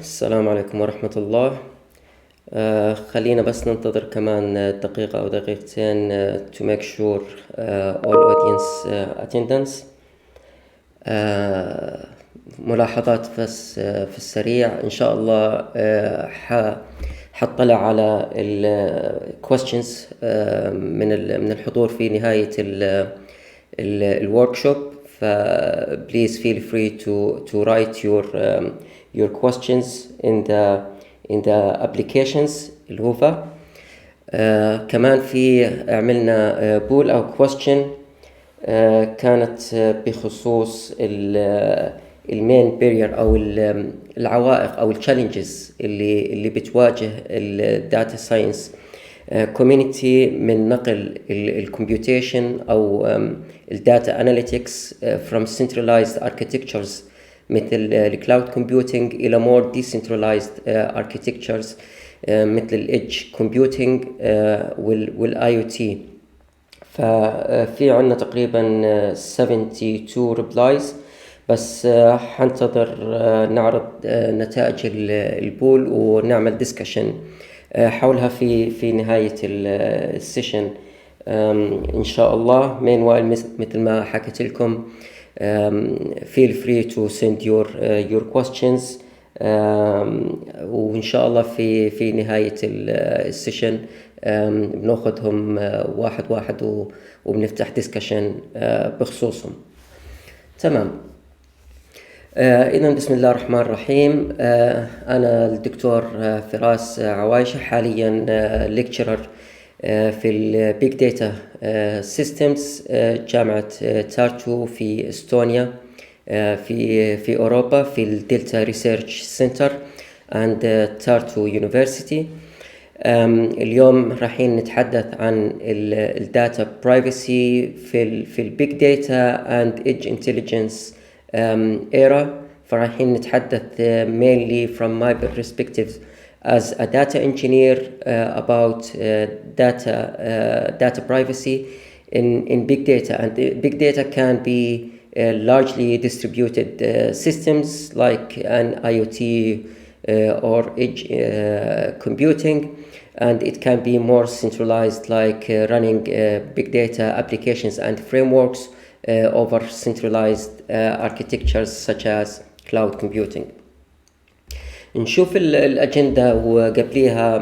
السلام عليكم ورحمة الله. خلينا بس ننتظر كمان دقيقة أو دقيقتين to make sure all audience attendance. ملاحظات بس في السريع إن شاء الله. حطلع على ال questions من الحضور في نهاية ال workshop. Please feel free to write your questions in the applications الهوفا. كمان عملنا بول أو question كانت بخصوص المين barrier أو العوائق أو challenges اللي بتواجه الداتا ساينس community من نقل الكمبيوتيشن أو الداتا analytics from centralized architectures مثل الكلاود كومبيوتينج إلى more decentralized architectures مثل الإدج كومبيوتينج والآي أو تي. ففي عنا تقريبا 72 replies بس. حنتظر نعرض نتائج البول ونعمل ديسكشن حولها في نهاية السيشن إن شاء الله. meanwhile مثل ما حكيت لكم feel free to send your questions وإن شاء الله في نهاية السيشن بناخذهم واحد وبنفتح ديسكشن بخصوصهم. تمام. إذا بسم الله الرحمن الرحيم. أنا الدكتور فراس عوايشة، حاليا lecturer في البيج داتا سيستمز جامعة تارتو في استونيا في أوروبا في الدلتا ريسيرش سنتر and تارتو يونيفرسيتي. اليوم رايحين نتحدث عن الداتا برايفسي في البيج داتا and edge intelligence era. فرايحين نتحدث mainly from my perspective as a data engineer about data privacy in big data. And big data can be largely distributed systems like an IoT or edge computing, and it can be more centralized like running big data applications and frameworks over centralized architectures such as cloud computing. نشوف الأجندة وقبليها.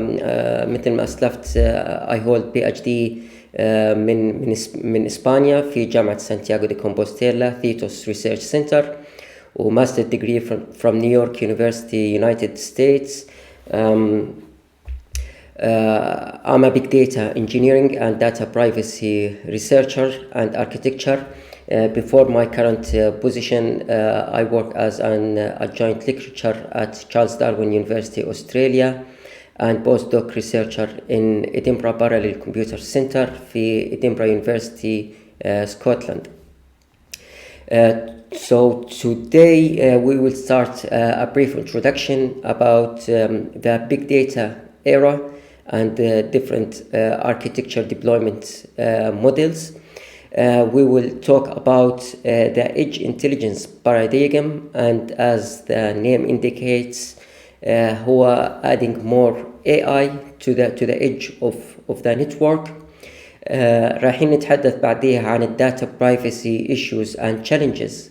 مثل ما أسلفت I hold PhD من إسبانيا في جامعة سانتياغو دي كومبوستيلا ثيتوس ريسيرش سنتر، وماستر ديجري from New York University United States. I'm a big data engineering and data privacy researcher and architecture. Before my current position, I work as an adjunct lecturer at Charles Darwin University, Australia, and postdoc researcher in Edinburgh Parallel Computer Center في Edinburgh University, Scotland. So today we will start a brief introduction about the big data era and different architecture deployment models. We will talk about the edge intelligence paradigm, and as the name indicates, هو adding more AI to the edge of the network. رايحين نتحدث بعديها عن data privacy issues and challenges,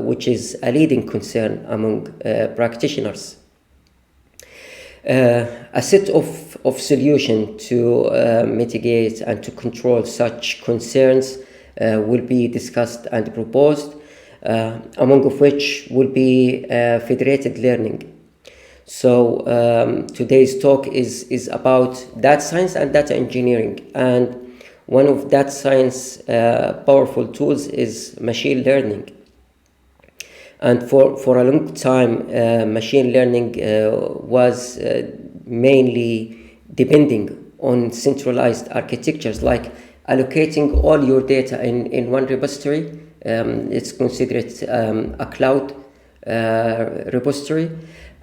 which is a leading concern among practitioners. A set of solutions to mitigate and to control such concerns will be discussed and proposed, among of which will be federated learning. So today's talk is about data science and data engineering, and one of data science powerful tools is machine learning. And for a long time, machine learning was mainly depending on centralized architectures, like allocating all your data in one repository. It's considered a cloud repository,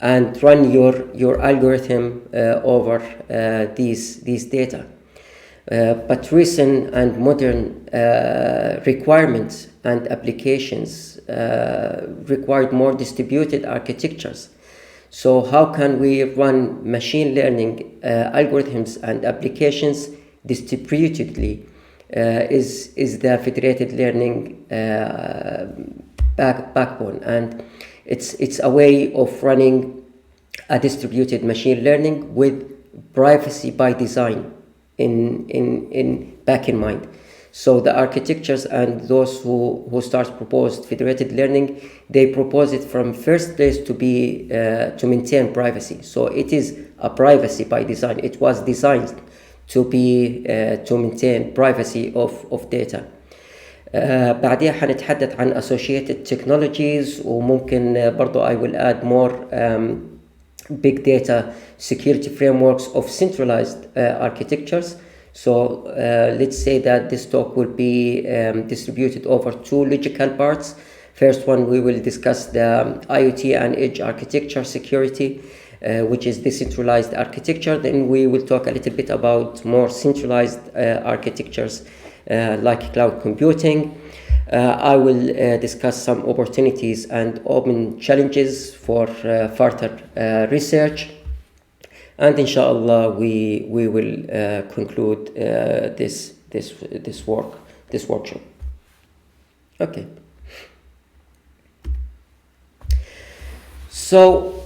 and run your algorithm over these data. But recent and modern requirements and applications required more distributed architectures So how can we run machine learning algorithms and applications distributedly is the federated learning backbone, and it's a way of running a distributed machine learning with privacy by design in back in mind. So the architectures and those who start proposed federated learning, they propose it from first place to be to maintain privacy. So it is a privacy by design. It was designed to be to maintain privacy of data. بعديها حنتحدث عن associated technologies, وممكن برضو I will add more big data security frameworks of centralized architectures. So let's say that this talk will be distributed over two logical parts. First one, we will discuss the IoT and edge architecture security, which is decentralized architecture. Then we will talk a little bit about more centralized architectures like cloud computing. I will discuss some opportunities and open challenges for further research. And inshallah, we will conclude this workshop. Okay. So,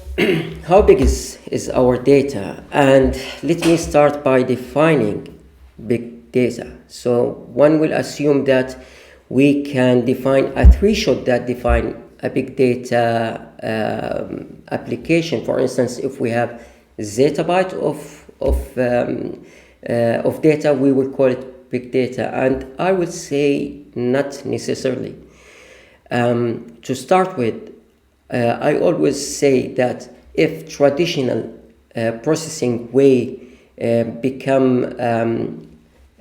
how big is our data? And let me start by defining big data. So one will assume that we can define a threshold that define a big data application. For instance, if we have zettabyte of data, we will call it big data. And I would say not necessarily. To start with, I always say that if traditional processing way become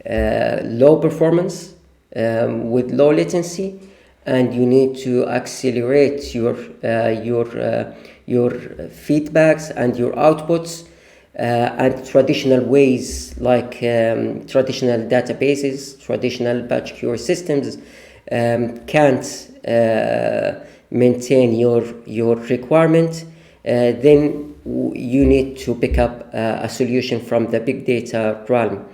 low performance with low latency, and you need to accelerate your feedbacks and your outputs, and traditional ways like traditional databases, traditional batch queue systems can't maintain your requirement, then you need to pick up a solution from the big data realm.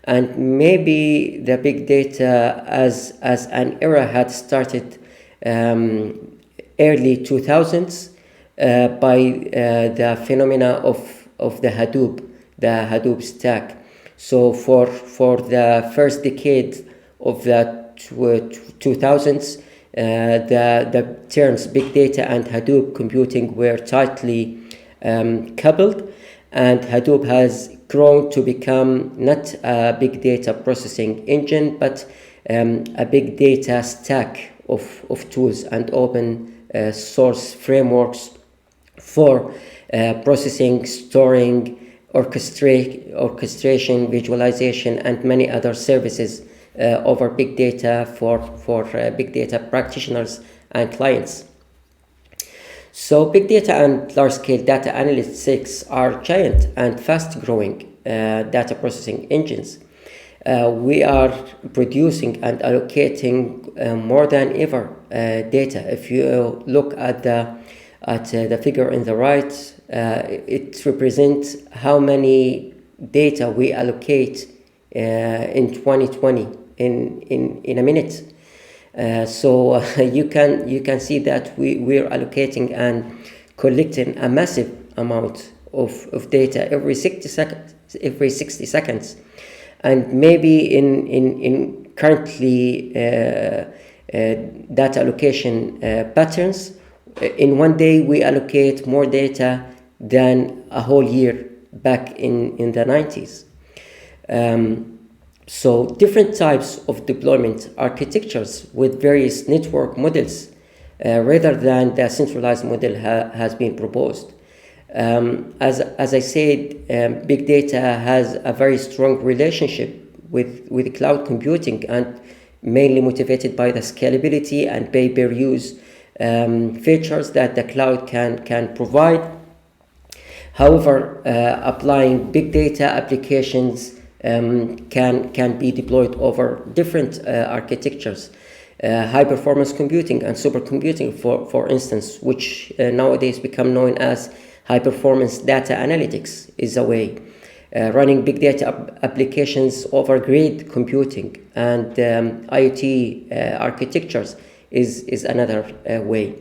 And maybe the big data as an era had started early 2000s by the phenomena of the Hadoop stack. So for the first decade of the 2000s, the terms big data and Hadoop computing were tightly coupled, and Hadoop has grown to become not a big data processing engine, but a big data stack of tools and open source frameworks for processing, storing, orchestration, visualization, and many other services over big data for big data practitioners and clients. So big data and large-scale data analytics are giant and fast-growing data processing engines. We are producing and allocating more than ever data. If you look at the figure in the right, it represents how many data we allocate in 2020 in a minute. So you can see that we're allocating and collecting a massive amount of data every 60 seconds, and maybe in currently data allocation patterns, in one day we allocate more data than a whole year back in the 90s. So different types of deployment architectures with various network models rather than the centralized model has been proposed. As I said, big data has a very strong relationship with cloud computing, and mainly motivated by the scalability and pay-per-use features that the cloud can provide. However, applying big data applications can be deployed over different architectures, high performance computing and supercomputing, for instance, which nowadays become known as High performance data analytics is a way. Running big data applications over grid computing and IoT architectures is another way.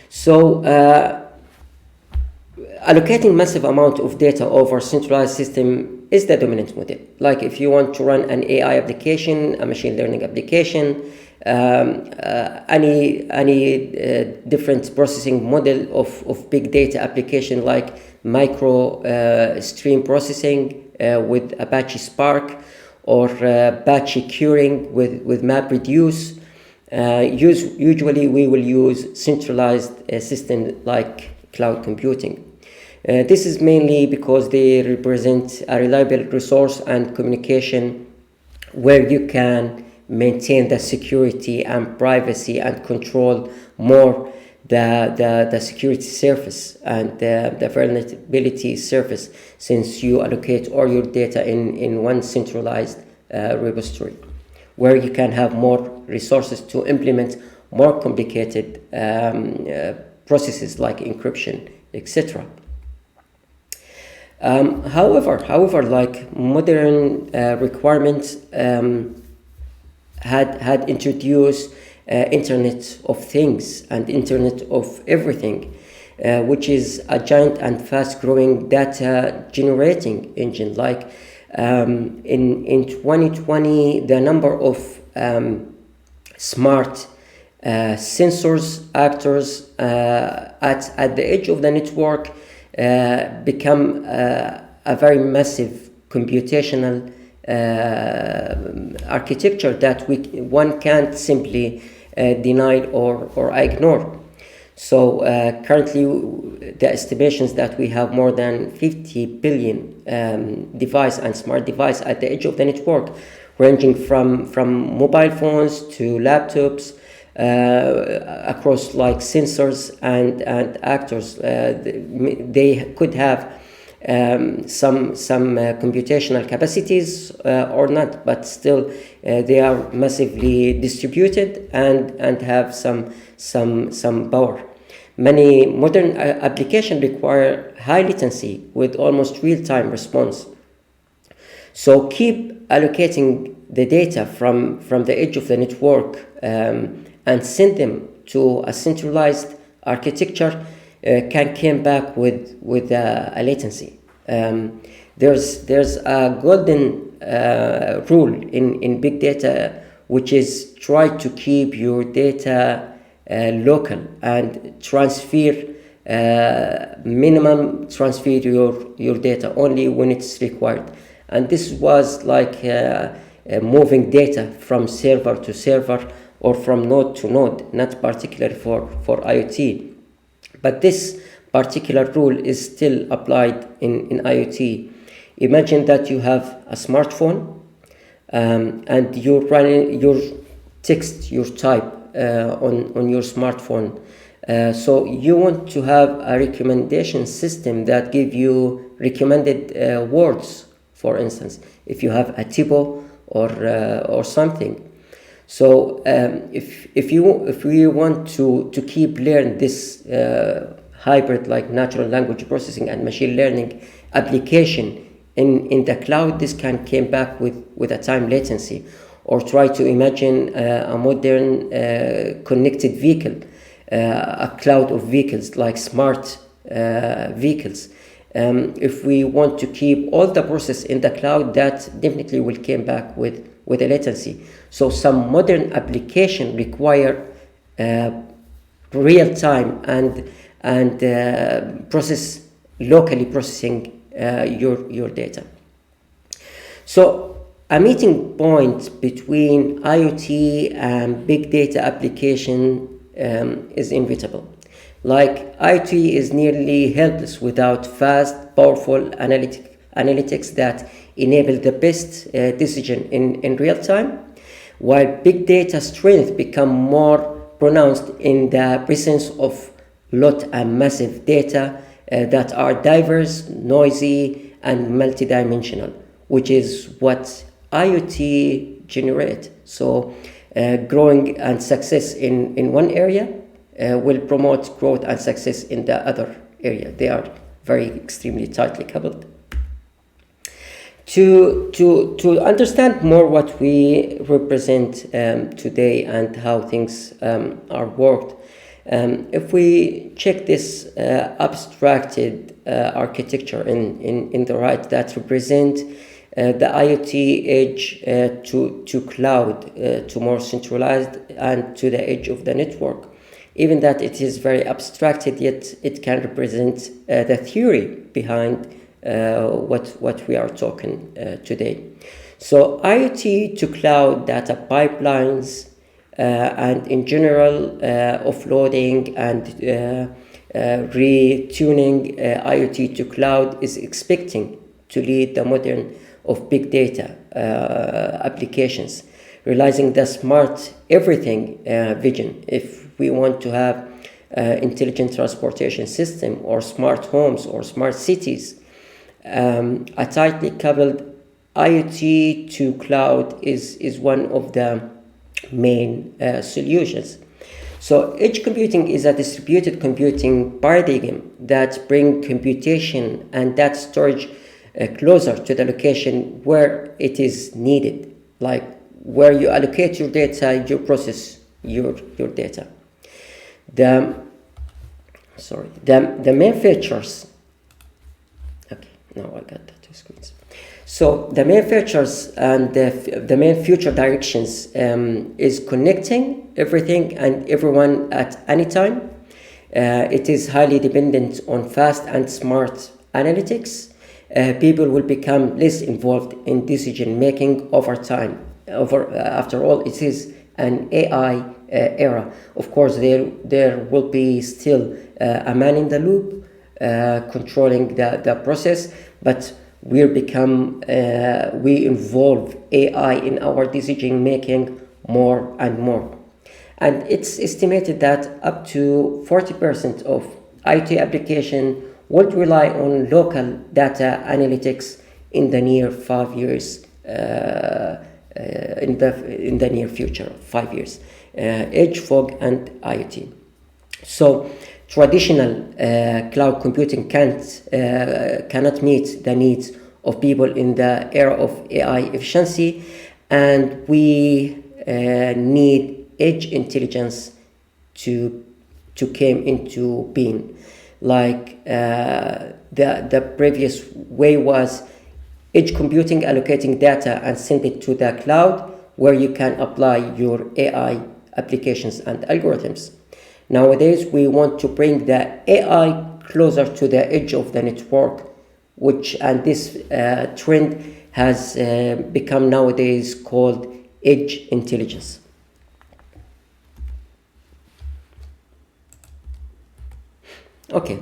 So allocating massive amount of data over centralized system is the dominant model. Like if you want to run an AI application, a machine learning application, any different processing model of big data application like micro stream processing with Apache Spark or batch queuing with MapReduce. Usually we will use centralized system like cloud computing. This is mainly because they represent a reliable resource and communication where you can maintain the security and privacy and control more the security surface and the vulnerability surface, since you allocate all your data in one centralized repository where you can have more resources to implement more complicated processes like encryption, etc. However, like modern requirements had introduced Internet of Things and Internet of Everything, which is a giant and fast-growing data generating engine. Like in 2020, the number of smart sensors actors at the edge of the network become a very massive computational architecture that one can't simply deny or ignore. So currently the estimations that we have more than 50 billion device and smart device at the edge of the network, ranging from mobile phones to laptops, across like sensors and actors. They could have some computational capacities or not, but still they are massively distributed and have some power. Many modern applications require high latency with almost real-time response. So keep allocating the data from the edge of the network and send them to a centralized architecture can come back with a latency. There's a golden rule in big data, which is try to keep your data local and minimum transfer your data only when it's required. And this was like moving data from server to server or from node to node, not particularly for IoT. But this particular rule is still applied in IoT. Imagine that you have a smartphone and you're running your text, your type on your smartphone. So you want to have a recommendation system that give you recommended words, for instance, if you have a typo or something. So if we want to keep learn this hybrid like natural language processing and machine learning application in the cloud, this can come back with a time latency. Or try to imagine a modern connected vehicle, a cloud of vehicles like smart vehicles. If we want to keep all the process in the cloud, that definitely will come back with a latency. So some modern application require real time and locally processing your data. So a meeting point between IoT and big data application is inevitable. Like IoT is nearly helpless without fast, powerful analytics that enable the best decision in real time, while big data strength become more pronounced in the presence of lot and massive data that are diverse, noisy, and multidimensional, which is what IoT generate. So growing and success in one area will promote growth and success in the other area. They are very extremely tightly coupled. To understand more what we represent today and how things are worked, if we check this abstracted architecture in the right that represent the IoT edge to cloud, to more centralized, and to the edge of the network. Even that it is very abstracted, yet it can represent the theory behind what we are talking today. So IoT to cloud data pipelines and in general offloading and retuning IoT to cloud is expecting to lead the modern of big data applications, realizing the smart everything vision. If we want to have intelligent transportation system or smart homes or smart cities, a tightly coupled IoT to cloud is one of the main solutions. So edge computing is a distributed computing paradigm that brings computation and data storage closer to the location where it is needed, like where you allocate your data, you process your data. The main features. Okay, now I got the two screens. So the main features and the main future directions is connecting everything and everyone at any time. It is highly dependent on fast and smart analytics. People will become less involved in decision making over time. After all, it is an AI era. Of course, there will be still a man in the loop controlling the process, but we involve AI in our decision making more and more. And it's estimated that up to 40% of IT application would rely on local data analytics in the near 5 years. In the near future, 5 years, edge, fog, and IoT. So traditional cloud computing cannot meet the needs of people in the era of AI efficiency, and we need edge intelligence to come into being. Like the previous way was edge computing, allocating data and send it to the cloud where you can apply your AI applications and algorithms. Nowadays, we want to bring the AI closer to the edge of the network, and this trend has become nowadays called edge intelligence. Okay,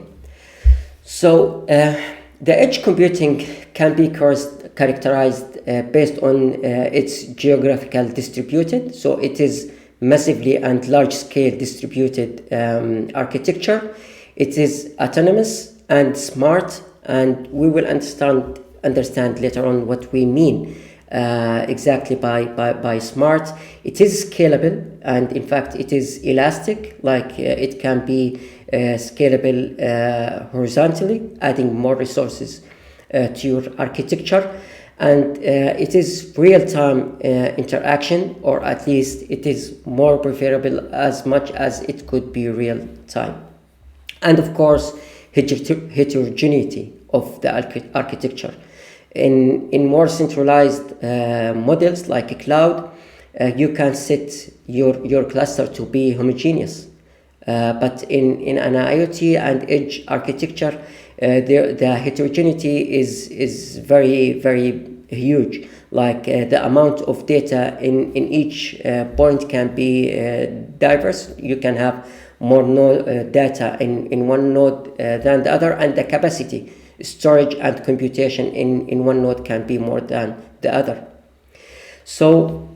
so the edge computing can be characterized based on its geographical distributed. So it is massively and large-scale distributed architecture. It is autonomous and smart, and we will understand later on what we mean exactly by smart. It is scalable, and in fact it is elastic, like it can be scalable horizontally, adding more resources to your architecture, and it is real-time interaction, or at least it is more preferable as much as it could be real-time. And of course, heterogeneity of the architecture. In more centralized models like a cloud, you can set your cluster to be homogeneous. But in an IoT and edge architecture, the heterogeneity is very, very huge. Like the amount of data in each point can be diverse. You can have more data in one node than the other, and the capacity, storage and computation in one node can be more than the other. So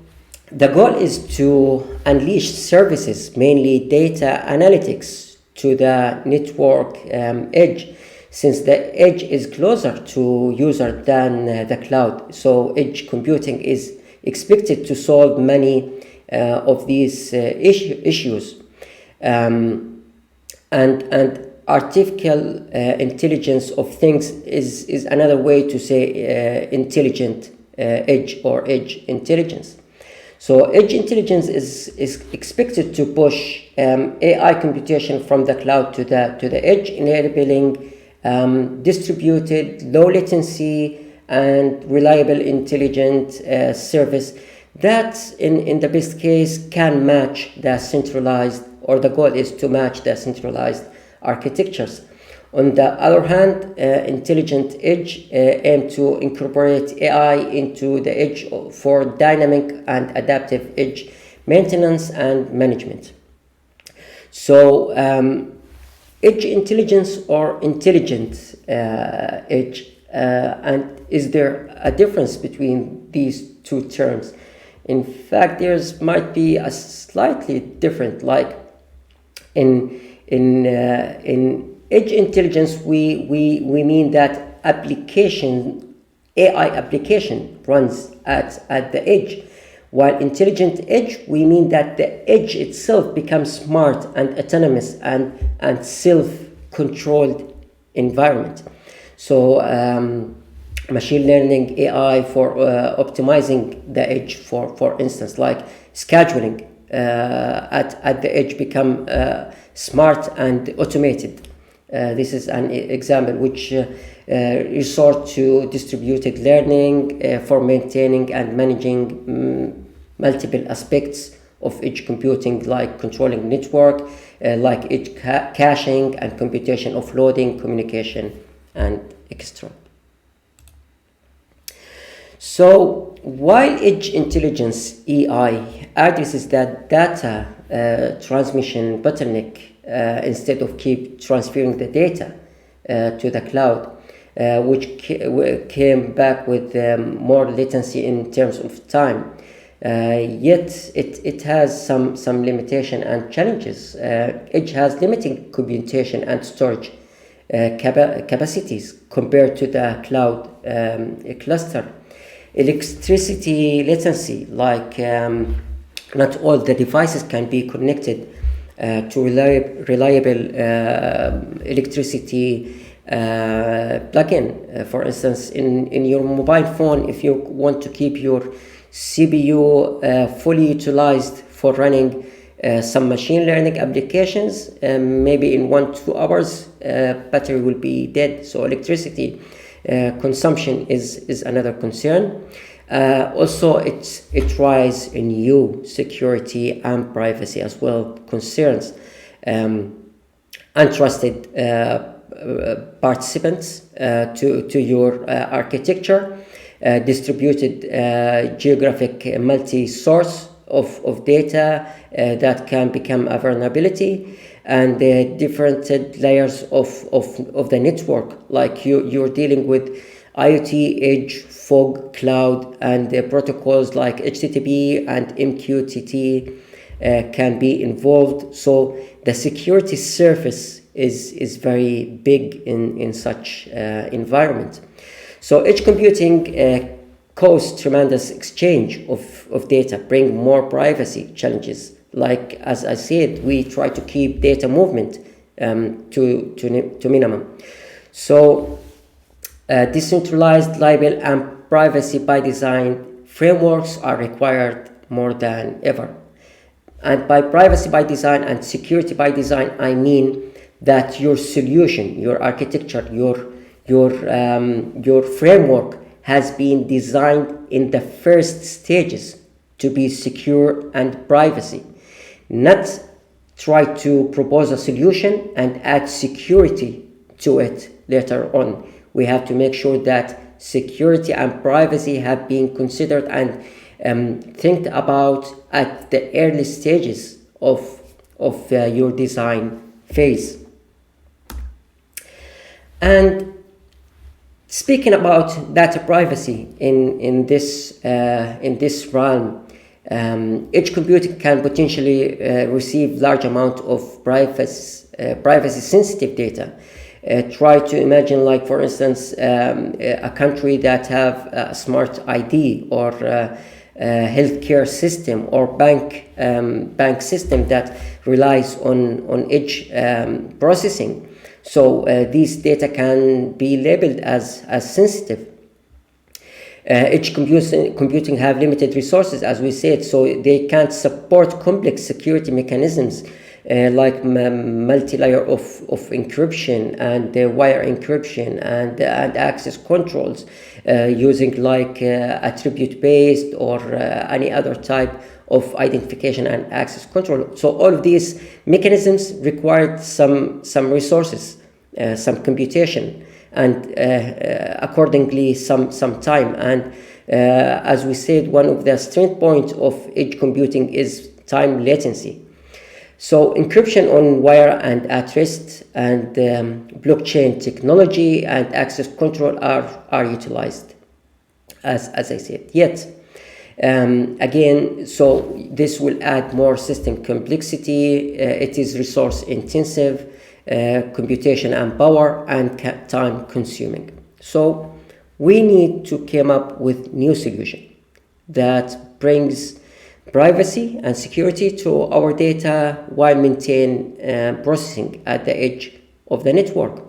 the goal is to unleash services, mainly data analytics, to the network edge, since the edge is closer to user than the cloud. So edge computing is expected to solve many of these issues. And artificial intelligence of things is another way to say intelligent edge or edge intelligence. So edge intelligence is expected to push AI computation from the cloud to the edge, enabling distributed, low latency, and reliable intelligent service that in the best case can match the centralized, or the goal is to match the centralized architectures. On the other hand, intelligent edge aim to incorporate AI into the edge for dynamic and adaptive edge maintenance and management. So edge intelligence or intelligent edge, and is there a difference between these two terms? In fact, there's might be a slightly different, like in edge intelligence, we mean that AI application runs at the edge, while intelligent edge, we mean that the edge itself becomes smart and autonomous and self-controlled environment. So machine learning AI for optimizing the edge, for instance, like scheduling at the edge become smart and automated. This is an example which resort to distributed learning for maintaining and managing multiple aspects of edge computing, like controlling network, like edge caching and computation offloading, communication, and etc. So while edge intelligence EI addresses that data transmission bottleneck, instead of keep transferring the data to the cloud, which came back with more latency in terms of time, yet it has some limitation and challenges. Edge has limited computation and storage capacities compared to the cloud cluster. Electricity latency, like not all the devices can be connected to reliable electricity plug-in. For instance, in your mobile phone, if you want to keep your CPU fully utilized for running some machine learning applications, maybe in 1-2 hours battery will be dead. So electricity consumption is another concern. Also, it raises new security and privacy as well concerns. Untrusted participants to your architecture, distributed geographic multi-source of data that can become a vulnerability, and the different layers of the network, like you're dealing with IoT, edge, fog, cloud, and protocols like HTTP and MQTT can be involved. So the security surface is very big in such environment. So edge computing causes tremendous exchange of data, bring more privacy challenges. Like, as I said, we try to keep data movement to minimum. So decentralized, liable, and privacy by design frameworks are required more than ever. And by privacy by design and security by design, I mean that your solution, your architecture, your framework has been designed in the first stages to be secure and privacy, not try to propose a solution and add security to it later on. We have to make sure that security and privacy have been considered and think about at the early stages of your design phase. And speaking about data privacy in this realm, edge computing can potentially receive large amount of privacy sensitive data. Try to imagine, like, for instance, a country that have a smart ID or healthcare system or bank system that relies on edge processing. So these data can be labeled as sensitive. Edge computing have limited resources, as we said, so they can't support complex security mechanisms like multi-layer of encryption and wire encryption and access controls using like attribute-based or any other type of identification and access control. So all of these mechanisms required some resources, some computation, and accordingly some time. And as we said, one of the strength points of edge computing is time latency. So encryption on wire and at rest and blockchain technology and access control are utilized, as I said. Yet again, so this will add more system complexity. It is resource intensive, computation and power, and time consuming. So we need to come up with new solution that brings privacy and security to our data while maintain processing at the edge of the network.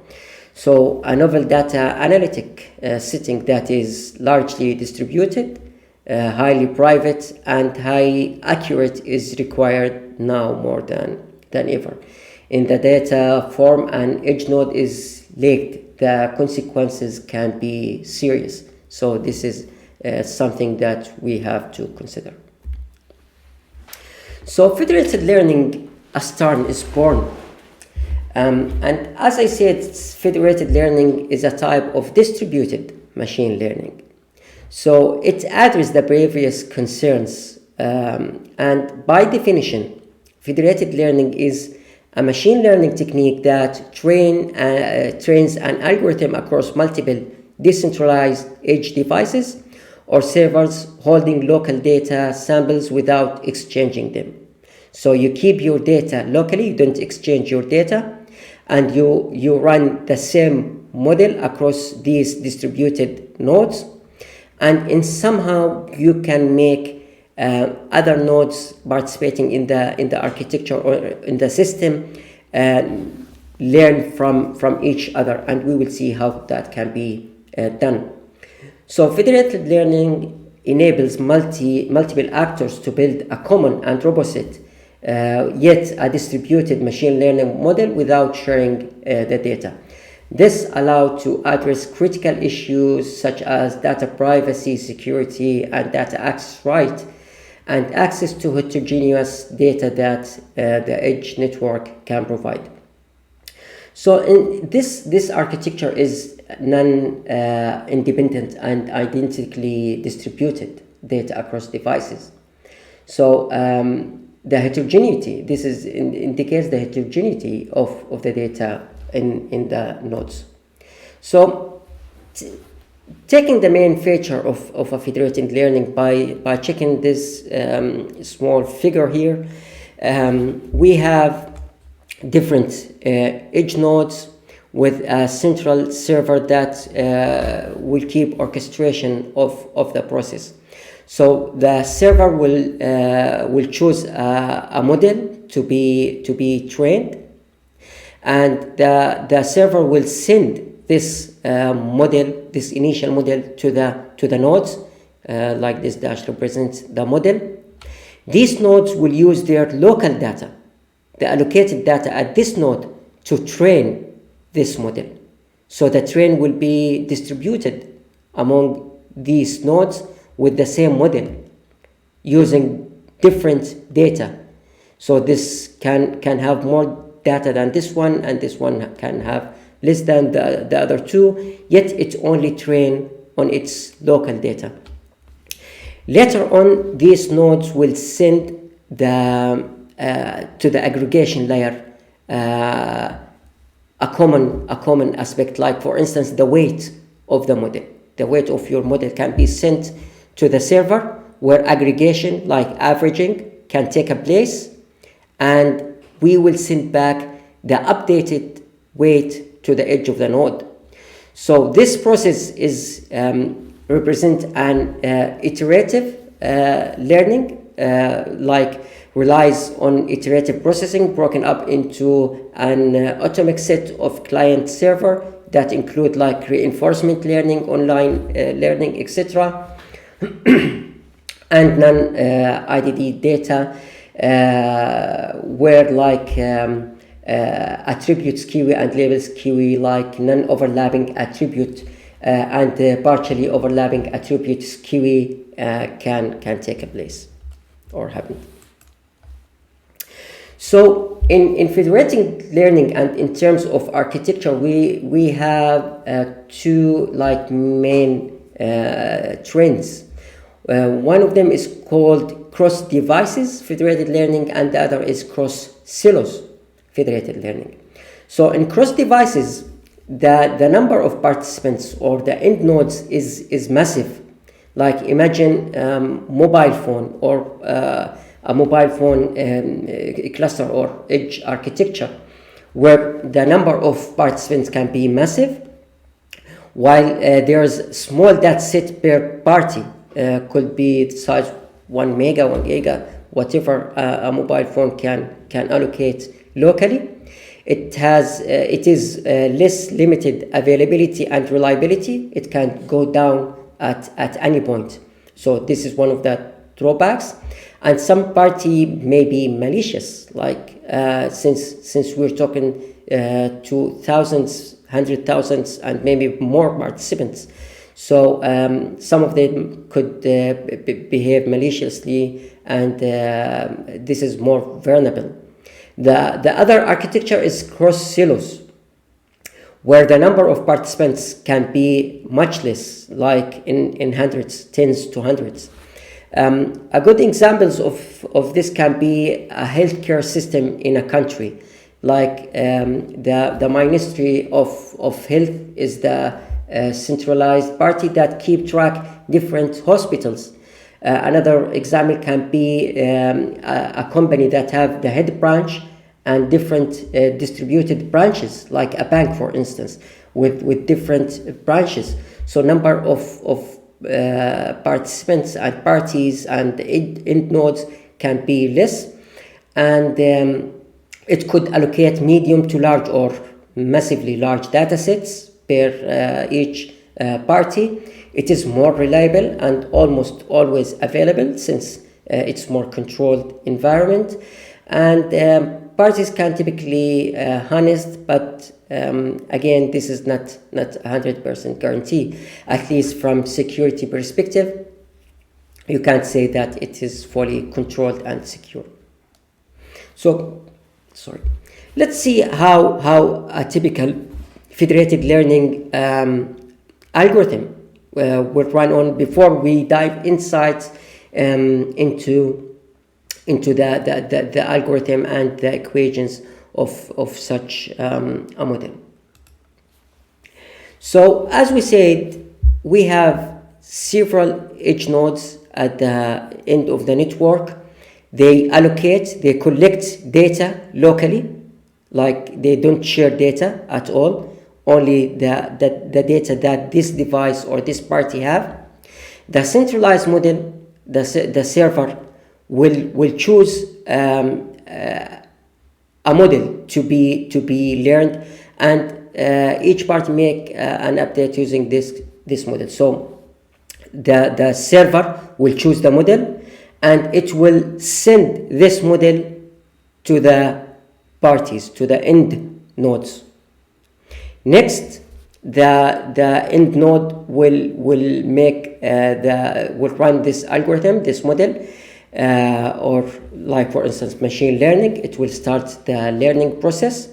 So a novel data analytic setting that is largely distributed, highly private, and high accurate is required now more than ever. In the data form an edge node is leaked, the consequences can be serious. So this is something that we have to consider. So federated learning as term is born. And as I said, federated learning is a type of distributed machine learning. So it addresses the previous concerns. And by definition, federated learning is a machine learning technique that trains an algorithm across multiple decentralized edge devices or servers holding local data samples without exchanging them. So you keep your data locally, you don't exchange your data, and you run the same model across these distributed nodes, and in somehow you can make other nodes participating in the architecture or in the system learn from each other, and we will see how that can be done. So federated learning enables multiple actors to build a common and robust yet a distributed machine learning model without sharing the data. This allows to address critical issues such as data privacy, security, and data access right, and access to heterogeneous data that the edge network can provide. So in this architecture is non-independent and identically distributed data across devices. So the heterogeneity, this indicates the heterogeneity of the data in the nodes. So taking the main feature of a federated learning by checking this small figure here, we have different edge nodes with a central server that will keep orchestration of the process. So the server will choose a model to be trained, and the server will send this model, this initial model, to the nodes, like this dash represents the model. These nodes will use their local data, the allocated data at this node, to train this model. So the train will be distributed among these nodes with the same model using different data. So this can have more data than this one, and this one can have less than the other two, yet it only trained on its local data. Later on, these nodes will send to the aggregation layer a common aspect, like for instance the weight of the model. The weight of your model can be sent to the server, where aggregation like averaging can take a place, and we will send back the updated weight to the edge of the node. So this process is represent an iterative learning like relies on iterative processing broken up into an atomic set of client server that include like reinforcement learning, online learning, etc. And non-IDD data where like attributes kiwi and labels kiwi, like non-overlapping attribute and partially overlapping attributes kiwi can take a place or happen. So in federated learning and in terms of architecture, we have two like main trends. One of them is called cross devices federated learning, and the other is cross silos federated learning. So in cross devices, the number of participants or the end nodes is massive. Like imagine mobile phone or a mobile phone cluster or edge architecture, where the number of participants can be massive, while there's small data set per party, could be size 1 mega, 1 giga, whatever a mobile phone can allocate locally. It is less limited availability and reliability. It can go down at any point. So this is one of the drawbacks. And some party may be malicious, like since we're talking to thousands, 100,000s, and maybe more participants. So some of them could behave maliciously, and this is more vulnerable. The other architecture is cross silos, where the number of participants can be much less, like in hundreds, tens to hundreds. A good examples of this can be a healthcare system in a country, like the Ministry of Health is the centralized party that keep track different hospitals. Another example can be a company that have the head branch and different distributed branches, like a bank, for instance, with different branches. So number of participants and parties and end nodes can be less, and it could allocate medium to large or massively large data sets per each party. It is more reliable and almost always available, since it's more controlled environment, and parties can typically honest, but again, this is not 100% guarantee. At least from security perspective, you can't say that it is fully controlled and secure. So, let's see how a typical federated learning algorithm will run on before we dive insights into the algorithm and the equations of such a model. So as we said, we have several edge nodes at the end of the network. They collect data locally, like they don't share data at all, only the data that this device or this party have. The centralized model, the server, will choose a model to be learned, and each party make an update using this model. So the server will choose the model, and it will send this model to the parties, to the end nodes. Next, the end node will run this algorithm, this model, or like for instance machine learning. It will start the learning process.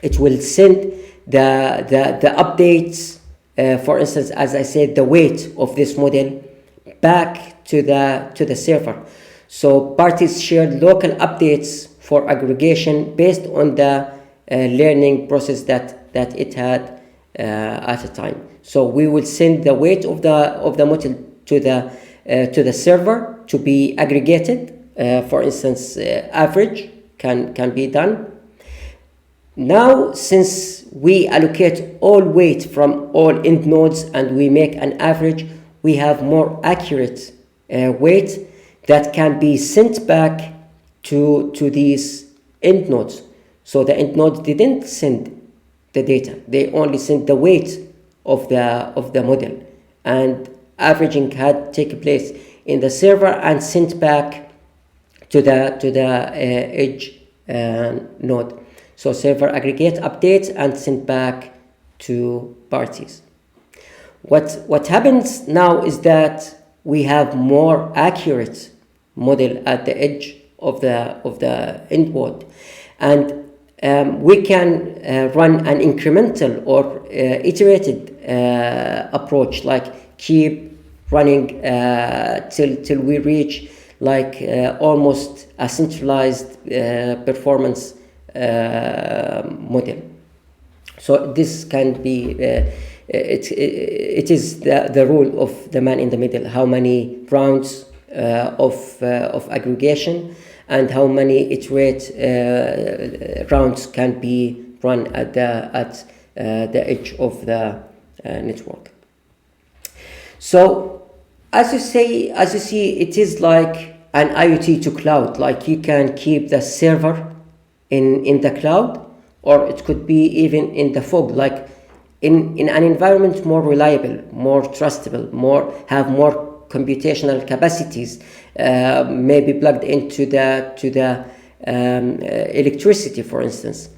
It will send the updates, for instance, as I said, the weight of this model back to the server. So parties share local updates for aggregation based on the learning process that it had at a time. So we will send the weight of the model to the server to be aggregated. For instance, average can be done. Now, since we allocate all weight from all end nodes and we make an average, we have more accurate weight that can be sent back to these end nodes. So the end nodes didn't send the data; they only sent the weight of the model, and averaging had taken place in the server and sent back to the edge node. So server aggregate updates and sent back to parties. What happens now is that we have more accurate model at the edge of the end node, and we can run an incremental or iterated approach, like keep running till we reach like almost a centralized performance model. So this can be it is the rule of the man in the middle: how many rounds of aggregation and how many iterate rounds can be run at the edge of the network. So as you see, it is like an IoT to cloud. Like you can keep the server in the cloud, or it could be even in the fog, like in an environment more reliable, more trustable, have more computational capacities, maybe plugged into the electricity, for instance.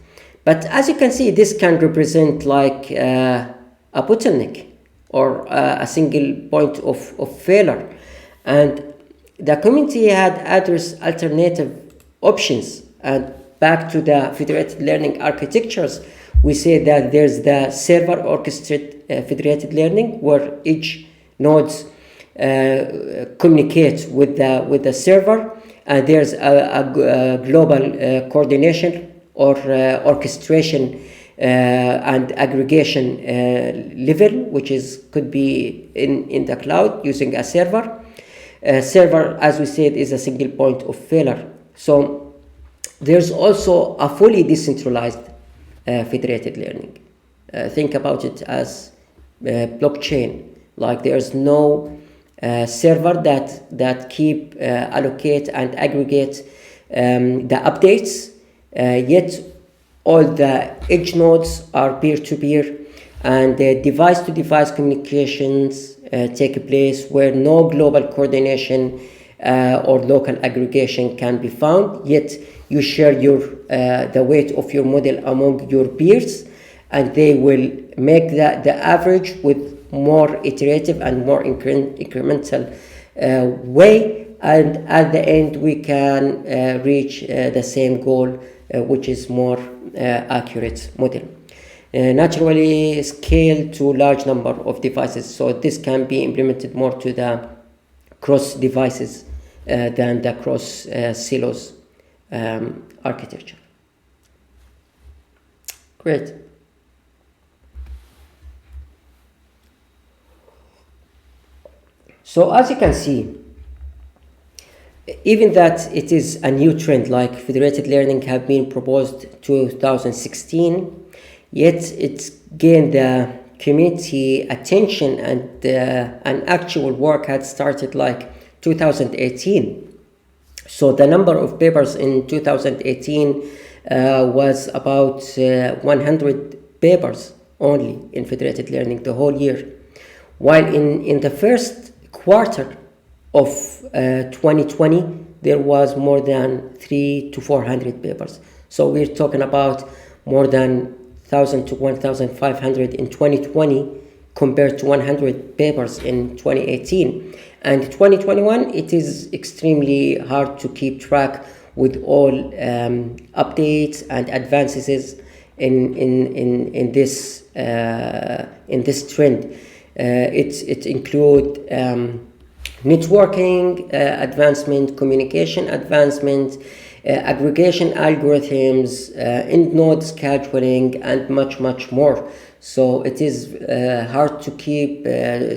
But as you can see, this can represent like a bottleneck or a single point of failure, and the community had addressed alternative options. And back to the federated learning architectures, we say that there's the server orchestrated federated learning, where each nodes communicate with the server, and there's a global coordination or orchestration and aggregation level, which could be in the cloud using a server. Server, as we said, is a single point of failure. So there's also a fully decentralized federated learning. Think about it as blockchain. Like there's no server that keep allocate and aggregate the updates, yet all the edge nodes are peer-to-peer, and the device-to-device communications take place where no global coordination or local aggregation can be found, yet you share the weight of your model among your peers, and they will make the average with more iterative and more incremental way, and at the end we can reach the same goal, which is more accurate model. Naturally scale to large number of devices, so this can be implemented more to the cross devices than the cross silos architecture. Great. So as you can see, even that it is a new trend, like federated learning have been proposed 2016, yet it's gained the community attention, and an actual work had started like 2018. So the number of papers in 2018 was about 100 papers only in federated learning the whole year, while in the first quarter of 2020 there was more than 300 to 400 papers. So we're talking about more than 1,000 to 1,500 in 2020 compared to 100 papers in 2018. And 2021, it is extremely hard to keep track with all updates and advances in this trend. It include networking advancement, communication advancement, aggregation algorithms, end node scheduling, and much more. So it is hard to keep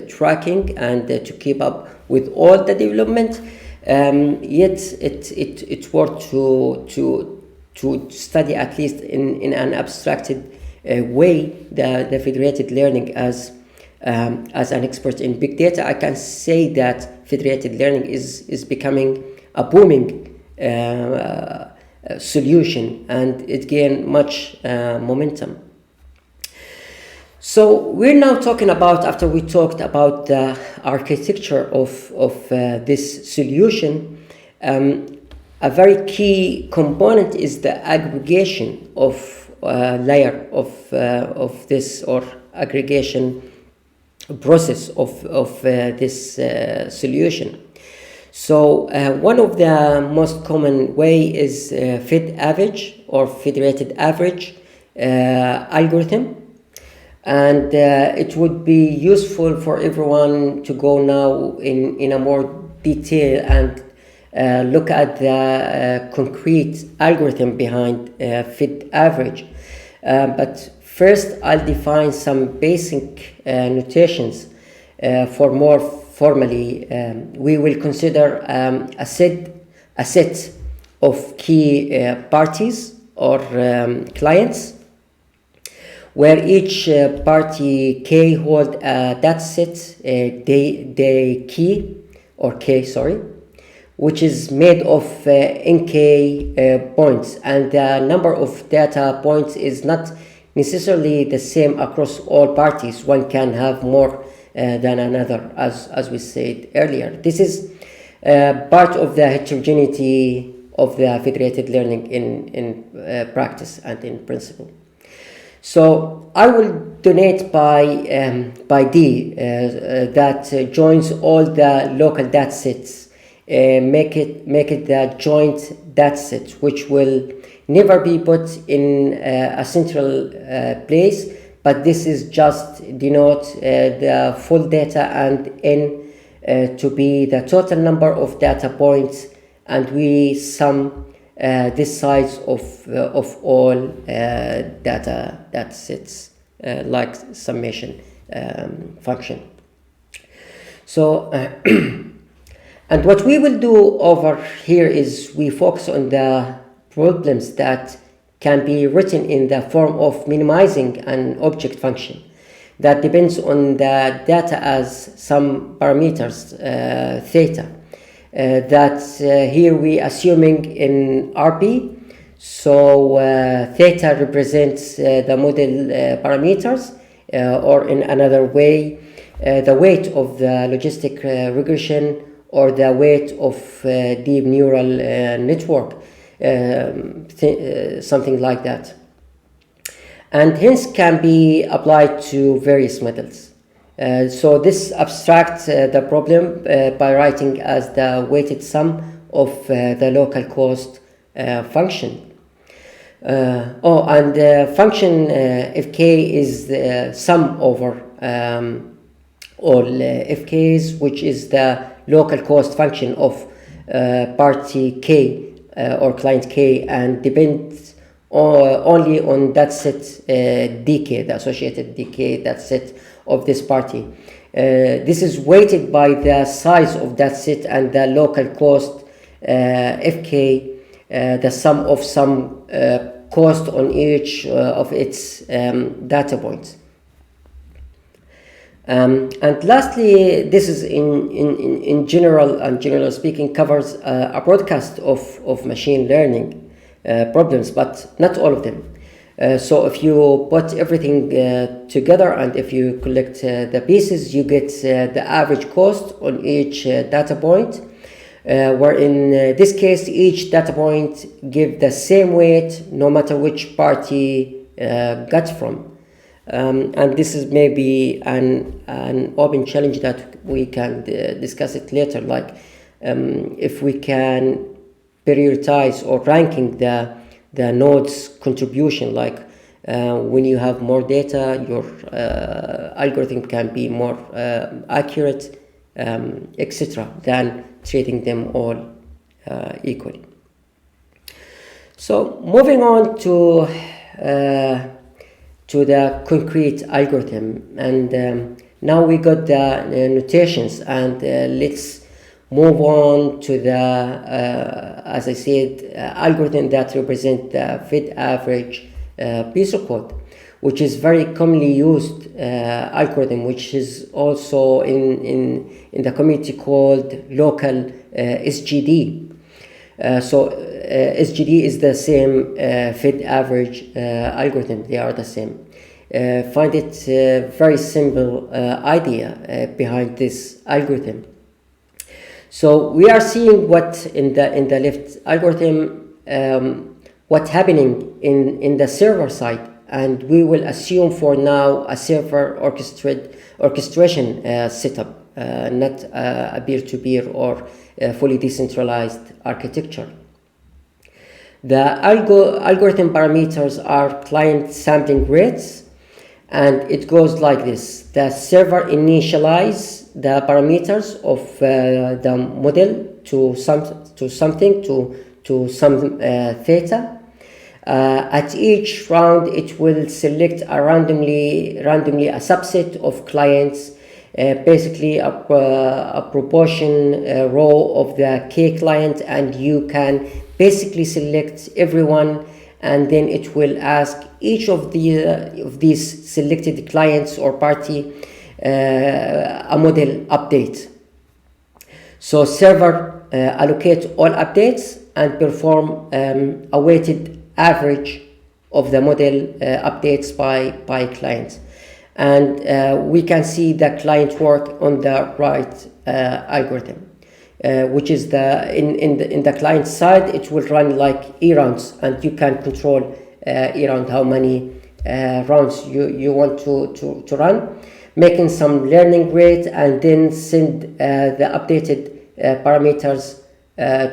tracking and to keep up with all the development. Yet it's worth to study, at least in an abstracted way, the federated learning as as an expert in big data, I can say that federated learning is becoming a booming solution, and it gained much momentum. So we're now talking about, after we talked about the architecture of this solution, a very key component is the aggregation of layer of this, or aggregation process of this solution. So one of the most common way is Fed average or federated average algorithm. And it would be useful for everyone to go now in a more detail and look at the concrete algorithm behind Fed average. But first, I'll define some basic notations. For more formally, we will consider a set of key parties or clients, where each party K hold a dataset, day key, or K, sorry, which is made of NK points, and the number of data points is not necessarily the same across all parties. One can have more than another, as we said earlier. This is part of the heterogeneity of the federated learning in practice and in principle. So I will donate by D that joins all the local datasets, make it the joint dataset, which will never be put in a central place, but this is just denote the full data, and N to be the total number of data points, and we sum this size of all data sets, like summation function. So and what we will do over here is we focus on the problems that can be written in the form of minimizing an object function that depends on the data as some parameters, theta. That here we assuming in RP. So theta represents the model parameters, or in another way, the weight of the logistic regression, or the weight of deep neural network, something like that, and hence can be applied to various methods. So this abstracts the problem by writing as the weighted sum of the local cost function. And the function fk is the sum over all fk's, which is the local cost function of party k or client k, and depends only on that set dk, the associated dk, that set of this party. This is weighted by the size of that set and the local cost fk, the sum of some cost on each of its data points. And lastly, this is in general, and generally speaking, covers a broadcast of machine learning problems, but not all of them. So if you put everything together, and if you collect the pieces, you get the average cost on each data point, where in this case each data point give the same weight no matter which party got from. And this is maybe an open challenge that we can discuss it later, like if we can prioritize or ranking the nodes contribution, like when you have more data, your algorithm can be more accurate, etc., than treating them all equally. So moving on to the concrete algorithm, and now we got the notations, and let's move on to the as I said, algorithm that represent the Fed average piece of code, which is very commonly used algorithm, which is also in the community called local SGD. SGD is the same Fed average algorithm. They are the same. Find it very simple idea behind this algorithm. So we are seeing what in the left algorithm, what's happening in the server side, and we will assume for now a server orchestration setup, not a peer-to-peer or fully decentralized architecture. The algorithm parameters are client sampling rates, and it goes like this. The server initialize the parameters of the model to some theta. At each round, it will select randomly a subset of clients, basically a proportion row of the k client, and you can basically select everyone, and then it will ask each of these selected clients or party a model update. So server allocate all updates and perform a weighted average of the model updates by clients. And we can see the client work on the right algorithm, which is in the client side. It will run like e-rounds, and you can control e-round how many rounds you want to run, making some learning rate, and then send the updated parameters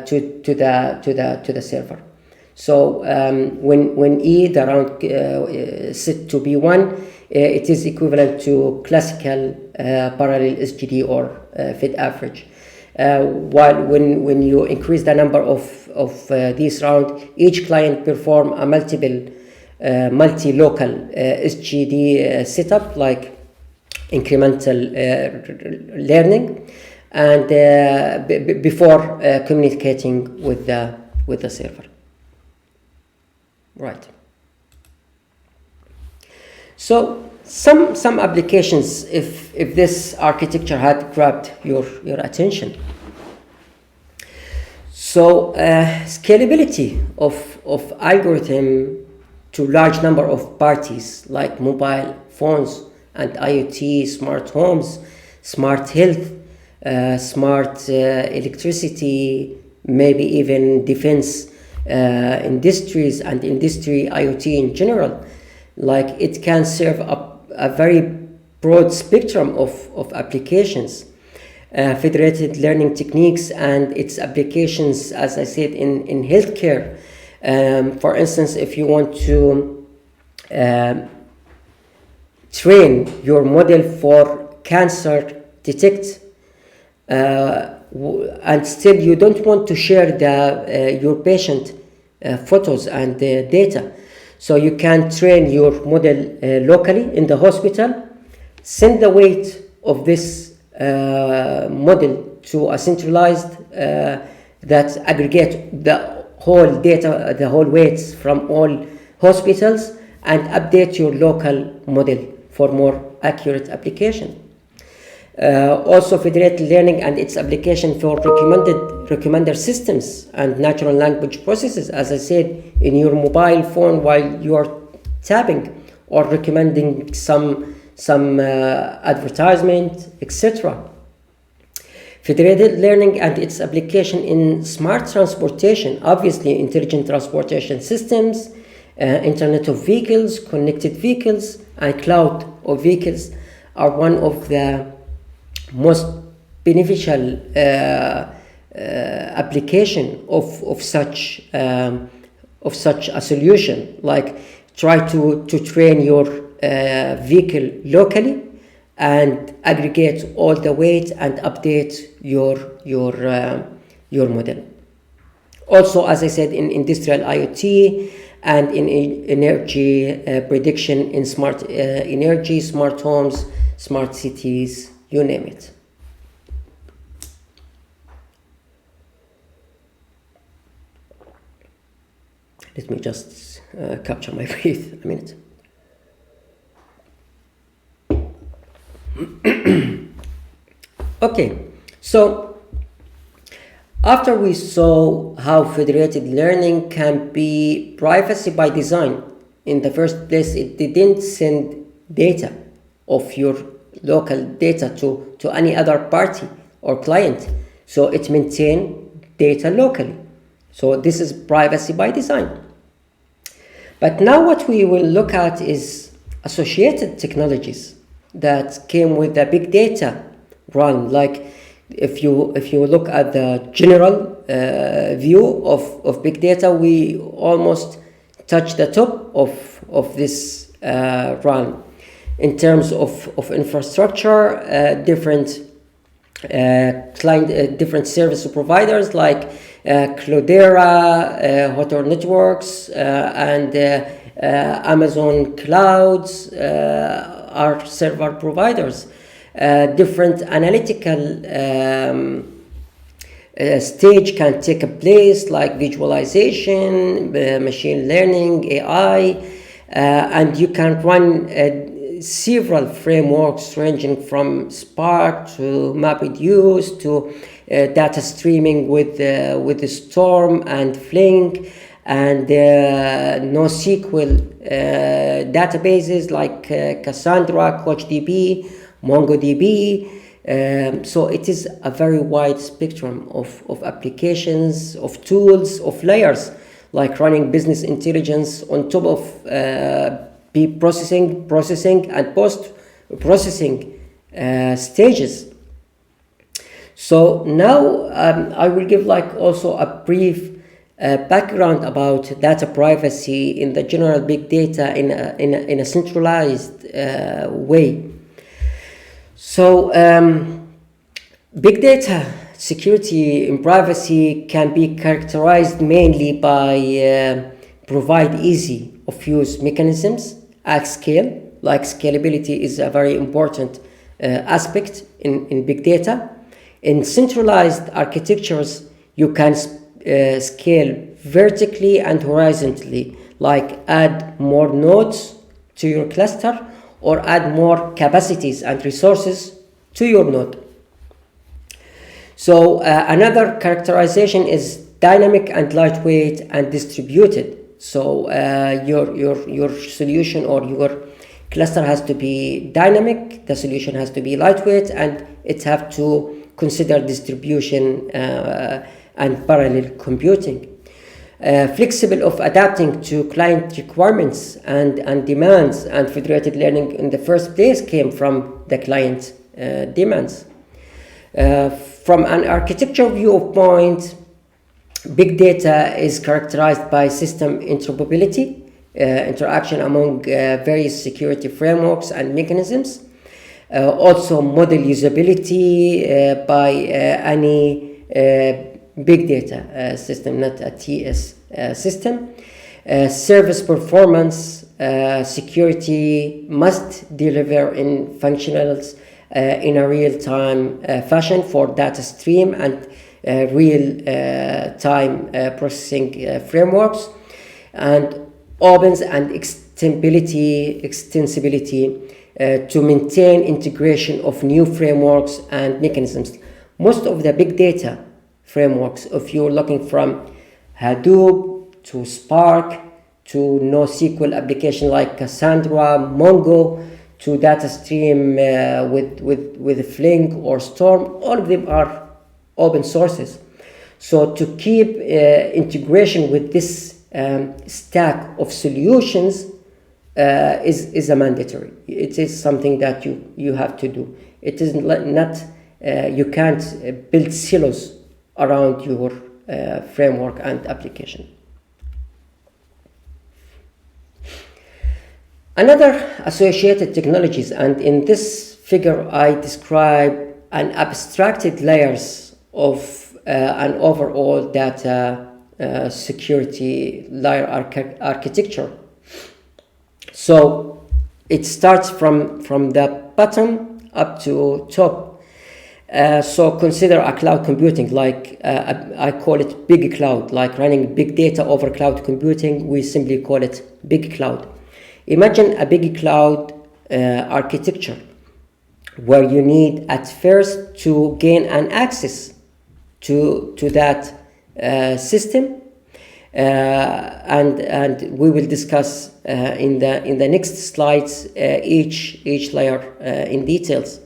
to the server. So when E, the round set to be 1, it is equivalent to classical parallel SGD or Fed average. While when you increase the number of these rounds, each client perform a multi-local SGD setup, like incremental learning, and before communicating with the server. Right. So some applications, if this architecture had grabbed your attention. So scalability of algorithm to large number of parties, like mobile phones and IoT, smart homes, smart health, smart electricity, maybe even defense industries and industry IoT in general. Like, it can serve a very broad spectrum of applications. Federated learning techniques and its applications, as I said, in healthcare. For instance, if you want to train your model for cancer detect, and still you don't want to share your patient photos and data, so you can train your model locally in the hospital, send the weight of this model to a centralized that aggregate the whole data, the whole weights from all hospitals, and update your local model for more accurate application. Also, federated learning and its application for recommender systems and natural language processes, as I said, in your mobile phone while you are tapping or recommending some advertisement, etc. Federated learning and its application in smart transportation, obviously intelligent transportation systems, Internet of Vehicles, connected vehicles, and cloud of vehicles are one of the most beneficial application of such a solution. Like, try to train your vehicle locally and aggregate all the weight and update your model. Also, as I said, in industrial IoT and in energy prediction, in smart energy, smart homes, smart cities, you name it. Let me just capture my breath a minute. Okay, so after we saw how federated learning can be privacy by design, in the first place it didn't send data of your local data to any other party or client, so it maintained data locally. So this is privacy by design. But now what we will look at is associated technologies that came with the big data run. Like if you look at the general view of big data, we almost touch the top of this run in terms of infrastructure, different different service providers like Cloudera, Hotel Networks, and Amazon Clouds are server providers. Different analytical stage can take place, like visualization, machine learning, AI, and you can run several frameworks ranging from Spark to MapReduce to data streaming with Storm and Flink, and NoSQL databases like Cassandra, CoachDB, MongoDB. So it is a very wide spectrum of applications, of tools, of layers, like running business intelligence on top of processing and post-processing stages. So now I will give like also a brief background about data privacy in the general big data in a centralized way. So big data security and privacy can be characterized mainly by provide easy of use mechanisms at scale. Like scalability is a very important aspect in big data. In centralized architectures, you can scale vertically and horizontally, like add more nodes to your cluster or add more capacities and resources to your node. So another characterization is dynamic and lightweight and distributed. So your solution or your cluster has to be dynamic, the solution has to be lightweight, and it have to consider distribution and parallel computing. Flexible of adapting to client requirements and demands, and federated learning in the first place came from the client demands. From an architectural viewpoint, big data is characterized by system interoperability, interaction among various security frameworks and mechanisms. Also model usability by any big data system, not a TS system. Service performance, security must deliver in functionals in a real-time fashion for data stream and real-time processing frameworks, and opens and extensibility to maintain integration of new frameworks and mechanisms. Most of the big data frameworks, if you're looking from Hadoop to Spark to NoSQL application like Cassandra, Mongo, to data stream with Flink or Storm, all of them are open sources. So to keep integration with this stack of solutions is a mandatory. It is something that you have to do. It is not you can't build silos around your framework and application. Another associated technologies, and in this figure I describe an abstracted layers of an overall data security layer architecture. So it starts from the bottom up to top. So consider a cloud computing, like I call it big cloud, like running big data over cloud computing. We simply call it big cloud. Imagine a big cloud architecture where you need at first to gain an access to that system, and we will discuss in the next slides each layer in details.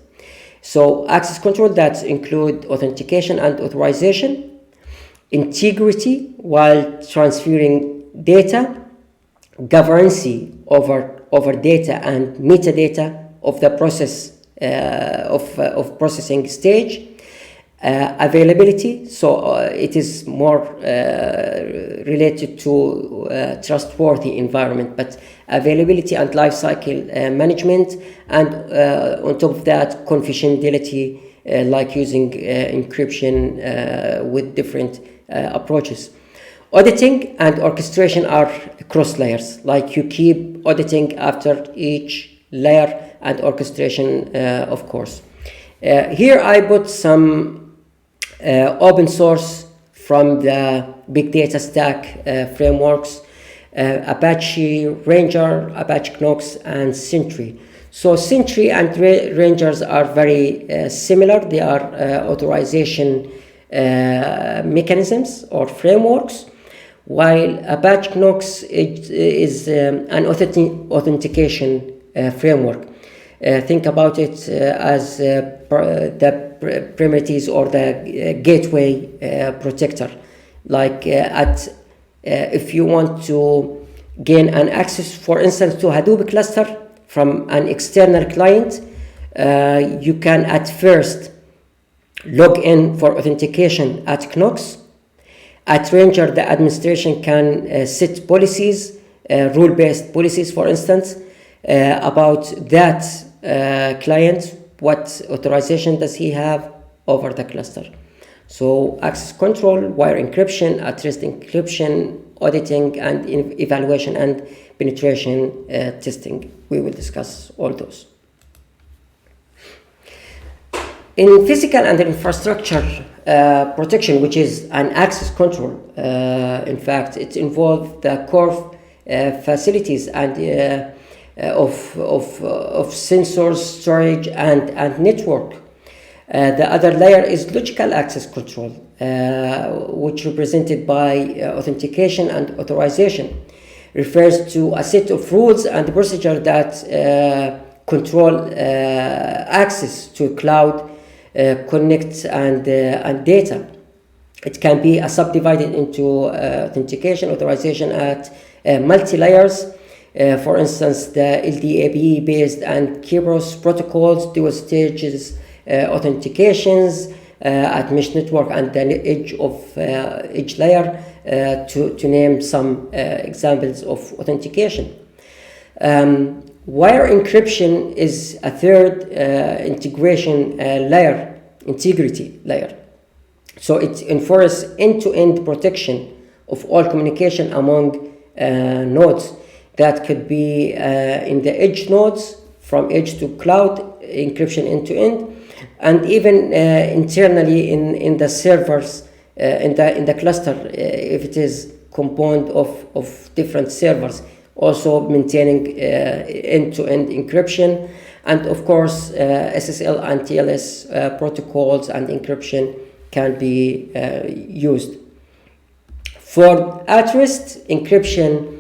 So access control that include authentication and authorization, integrity while transferring data, governance over data and metadata of the process of processing stage, availability, so it is more related to trustworthy environment, but availability and lifecycle management, and on top of that, confidentiality, like using encryption with different approaches. Auditing and orchestration are cross layers, like you keep auditing after each layer, and orchestration, of course. Here I put some open source from the big data stack frameworks, Apache Ranger, Apache Knox, and Sentry. So Sentry and Rangers are very similar. They are authorization mechanisms or frameworks, while Apache Knox is an authentication framework. Think about it as the primitives or the gateway protector. Like if you want to gain an access, for instance, to Hadoop cluster from an external client, you can at first log in for authentication at Knox. At Ranger, the administration can set policies, rule-based policies, for instance, about that client, what authorization does he have over the cluster. So access control, wire encryption, at-rest encryption, auditing, and evaluation and penetration testing. We will discuss all those. In physical and infrastructure protection, which is an access control, in fact, it involves the core facilities and of sensors, storage, and network. The other layer is logical access control, which represented by authentication and authorization, refers to a set of rules and procedure that control access to cloud, connect, and data. It can be subdivided into authentication, authorization at multi-layers. For instance, the LDAP based and Kerberos protocols, dual stages authentications at mesh network and the edge of each layer, to name some examples of authentication. Wire encryption is a third integration layer, integrity layer. So it enforces end-to-end protection of all communication among nodes. That could be in the edge nodes, from edge to cloud, encryption end-to-end, and even internally in the servers, in the cluster, if it is composed of different servers, also maintaining end-to-end encryption, and of course SSL and TLS protocols and encryption can be used. For at-rest encryption,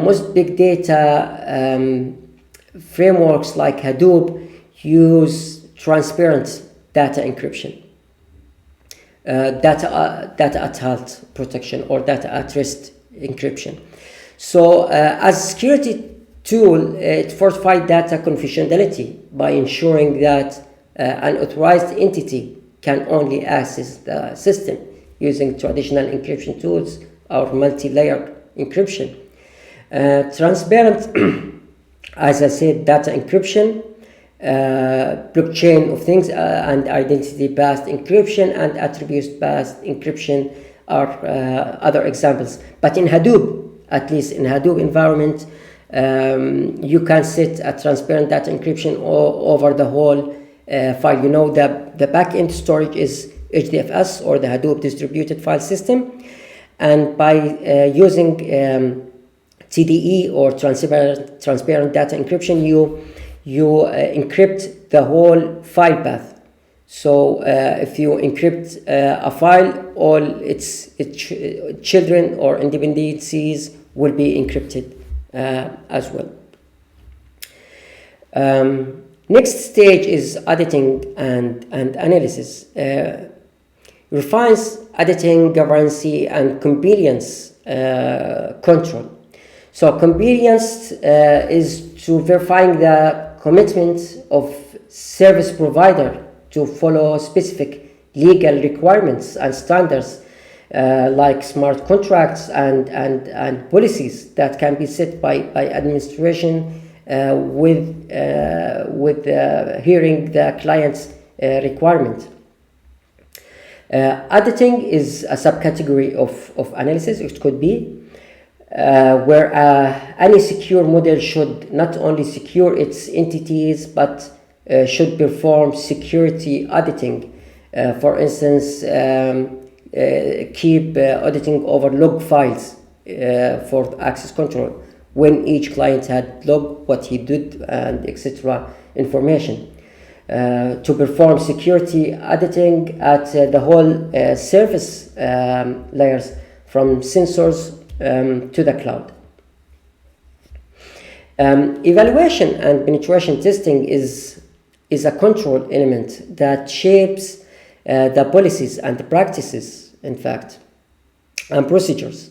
most big data frameworks like Hadoop use transparent data encryption, data at halt protection, or data at rest encryption. So as a security tool, it fortifies data confidentiality by ensuring that an authorized entity can only access the system using traditional encryption tools or multi-layer encryption. Transparent, as I said, data encryption, blockchain of things, and identity-based encryption and attribute-based encryption are other examples. But in Hadoop, at least in Hadoop environment, you can set a transparent data encryption over the whole file. You know, the backend storage is HDFS, or the Hadoop distributed file system, and by using TDE or transparent data encryption, you encrypt the whole file path. So if you encrypt a file, all its children or dependencies will be encrypted as well. Next stage is editing and analysis. Refines editing, governance, and compliance control. So compliance is to verifying the commitment of service provider to follow specific legal requirements and standards like smart contracts and policies that can be set by administration with hearing the client's requirement. Editing is a subcategory of analysis. It could be where any secure model should not only secure its entities but should perform security auditing. For instance, keep auditing over log files for access control, when each client had logged, what he did, and etc. information. To perform security auditing at the whole service layers, from sensors to the cloud. Evaluation and penetration testing is a control element that shapes the policies and the practices, in fact, and procedures.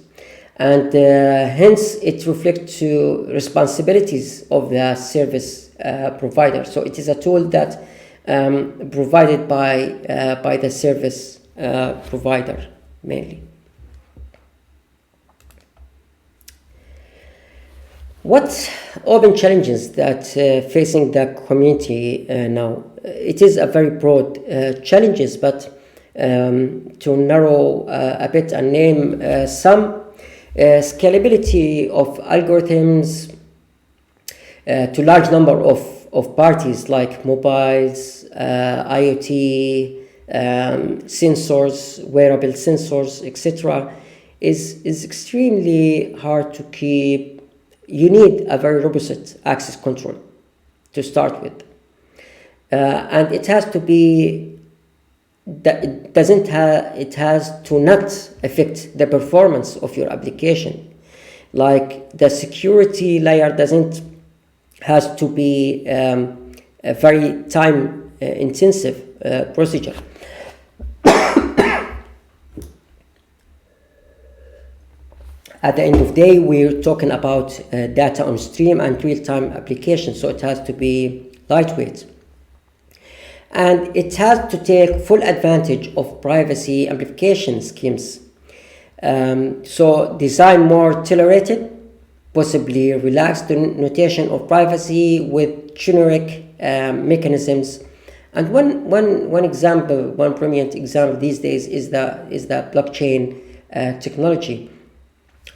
And hence it reflects to responsibilities of the service provider. So it is a tool that provided by the service provider mainly. What open challenges that facing the community now? It is a very broad challenges, but to narrow a bit and name some. Scalability of algorithms to large number of parties like mobiles, IoT, sensors, wearable sensors, etc. is extremely hard to keep. You need a very robust access control to start with, and it has to be. It has to not affect the performance of your application. Like the security layer has to be a very time intensive procedure. At the end of the day, we're talking about data on stream and real-time applications, so it has to be lightweight. And it has to take full advantage of privacy amplification schemes. So design more tolerated, possibly relaxed notation of privacy with generic mechanisms. And one example, one prominent example these days is the blockchain technology.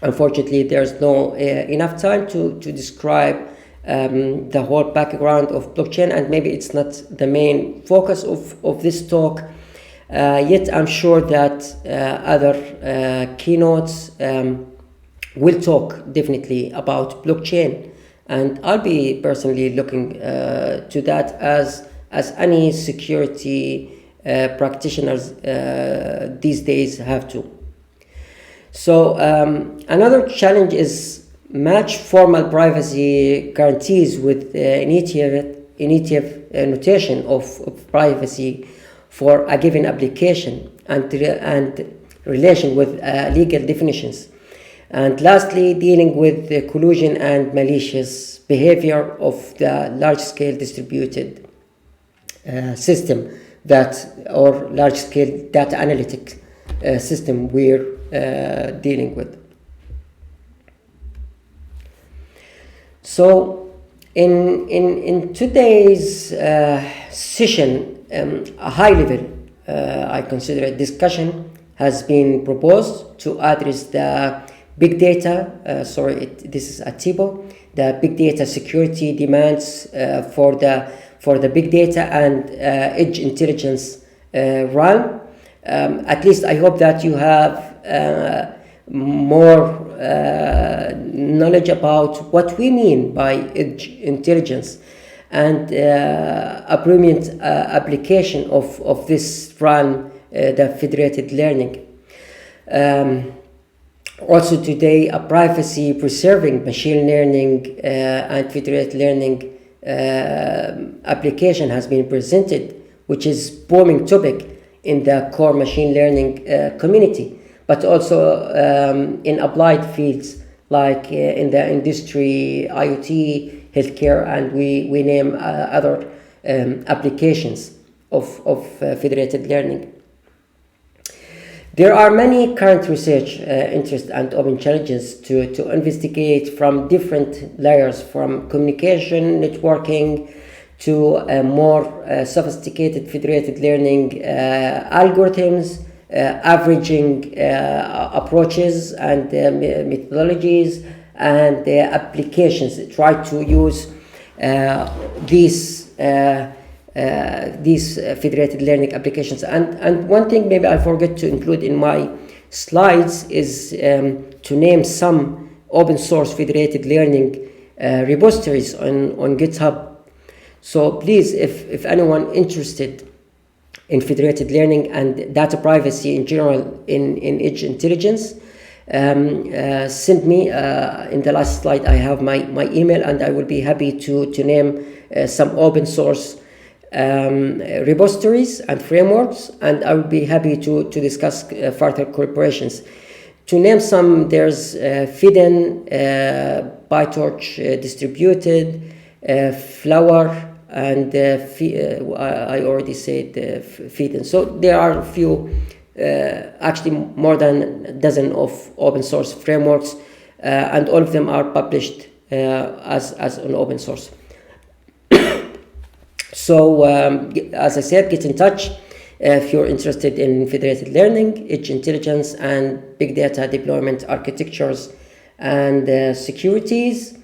Unfortunately, there's no enough time to describe the whole background of blockchain, and maybe it's not the main focus of this talk. Yet I'm sure that other keynotes will talk definitely about blockchain, and I'll be personally looking to that as any security practitioners these days have to. So another challenge is match formal privacy guarantees with initiative notation of privacy for a given application and relation with legal definitions. And lastly, dealing with the collusion and malicious behavior of the large-scale distributed system or large-scale data analytic system we're dealing with. So in today's session, a high level, I consider a discussion has been proposed to address the big data, this is a typo, the big data security demands for the big data and edge intelligence realm. At least I hope that you have more knowledge about what we mean by edge intelligence and a brilliant application of this realm, the federated learning. Also today, a privacy-preserving machine learning and federated learning application has been presented, which is booming topic in the core machine learning community, but also in applied fields like in the industry, IoT, healthcare, and we name other applications of federated learning. There are many current research interests and open challenges to investigate from different layers, from communication, networking, to more sophisticated federated learning algorithms, averaging approaches and methodologies, and applications. Try to use these federated learning applications. And one thing maybe I forget to include in my slides is to name some open source federated learning repositories on GitHub. So please, if anyone interested in federated learning and data privacy in general in edge intelligence, send me in the last slide I have my email, and I will be happy to name some open source repositories and frameworks, and I will be happy to discuss further collaborations. To name some, there's Fiden, PyTorch distributed, Flower, and I already said Fiden. So there are a few, actually more than a dozen of open source frameworks, and all of them are published as an open source. So, as I said, get in touch if you're interested in federated learning, edge intelligence, and big data deployment architectures and securities.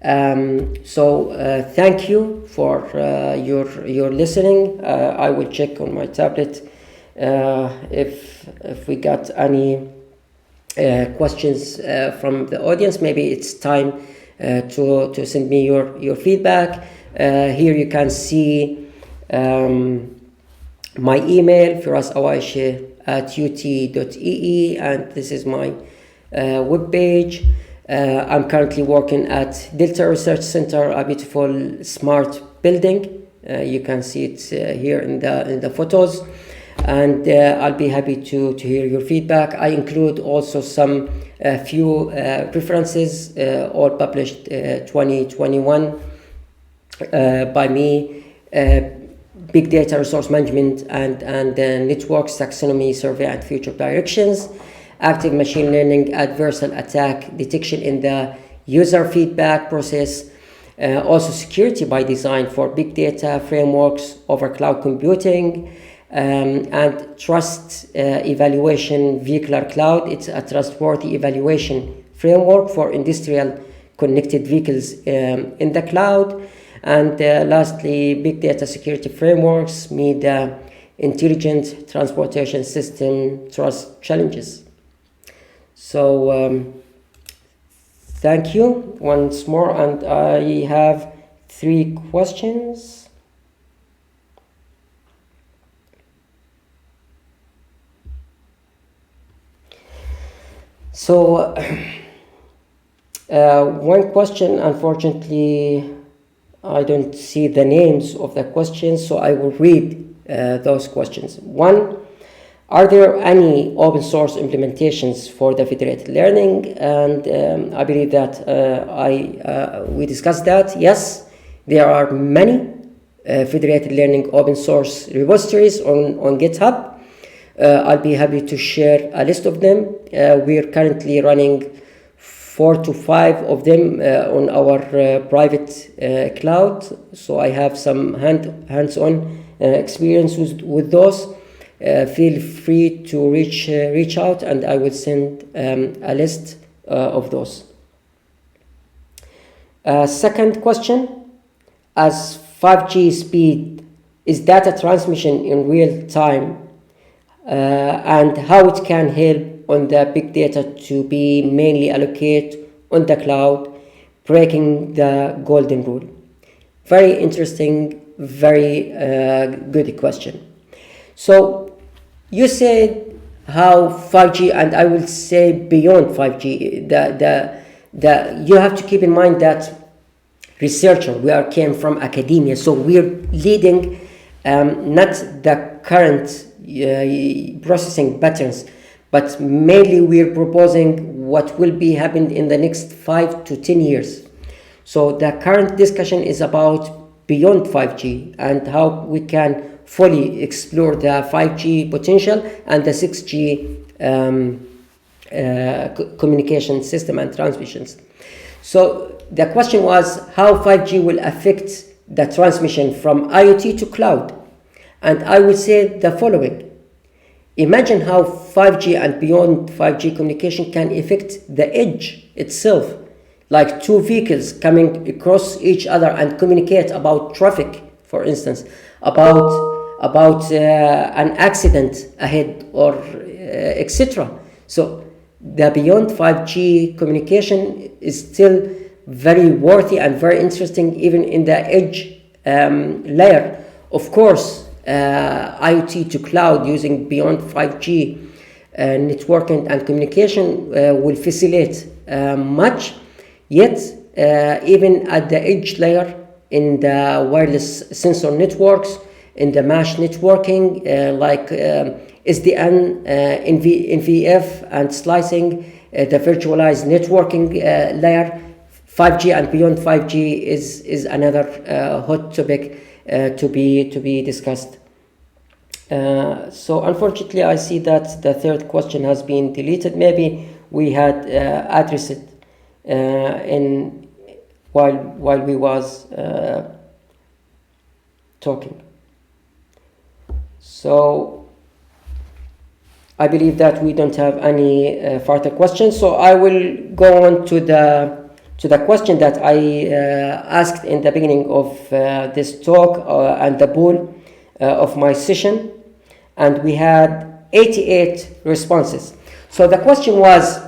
Thank you for your listening. I will check on my tablet if we got any questions from the audience. Maybe it's time to send me your feedback. Here you can see my email, Awaysheh@ut.ee, and this is my webpage. I'm currently working at Delta Research Center, a beautiful smart building. You can see it here in the photos, and I'll be happy to hear your feedback. I include also some few references, all published 2021 by me, big data resource management and networks taxonomy survey and future directions, active machine learning adversarial attack detection in the user feedback process, also security by design for big data frameworks over cloud computing, and trust evaluation vehicular cloud. It's a trustworthy evaluation framework for industrial connected vehicles in the cloud. And lastly, big data security frameworks meet the intelligent transportation system trust challenges. So thank you once more, and I have 3 questions. So one question, unfortunately, I don't see the names of the questions, so I will read those questions. 1, are there any open source implementations for the federated learning? And I believe that we discussed that. Yes, there are many federated learning open source repositories on GitHub. I'll be happy to share a list of them. We're currently running 4 to 5 of them on our private cloud, so I have some hands-on experience with those. Feel free to reach out, and I will send a list of those. Second question, as 5G speed is data transmission in real time, and how it can help on the big data to be mainly allocated on the cloud, breaking the golden rule. very interesting, very good question. So you said how 5G, and I will say beyond 5G, you have to keep in mind that researcher, came from academia, so we're leading not the current processing patterns, but mainly we're proposing what will be happening in the next 5 to 10 years. So the current discussion is about beyond 5G and how we can fully explore the 5G potential and the 6G communication system and transmissions. So the question was how 5G will affect the transmission from IoT to cloud. And I would say the following. Imagine how 5G and beyond 5G communication can affect the edge itself, like two vehicles coming across each other and communicate about traffic, for instance, about an accident ahead or etc. So the beyond 5G communication is still very worthy and very interesting, even in the edge layer. Of course, IoT to cloud using beyond 5G networking and communication will facilitate much, yet even at the edge layer in the wireless sensor networks, in the mesh networking like SDN, NVF and slicing, the virtualized networking layer, 5G and beyond 5G is another hot topic to be discussed. So unfortunately, I see that the third question has been deleted. Maybe we had addressed it while we was talking. So I believe that we don't have any further questions. So I will go on to the question that I asked in the beginning of this talk and the poll of my session, and we had 88 responses. So the question was,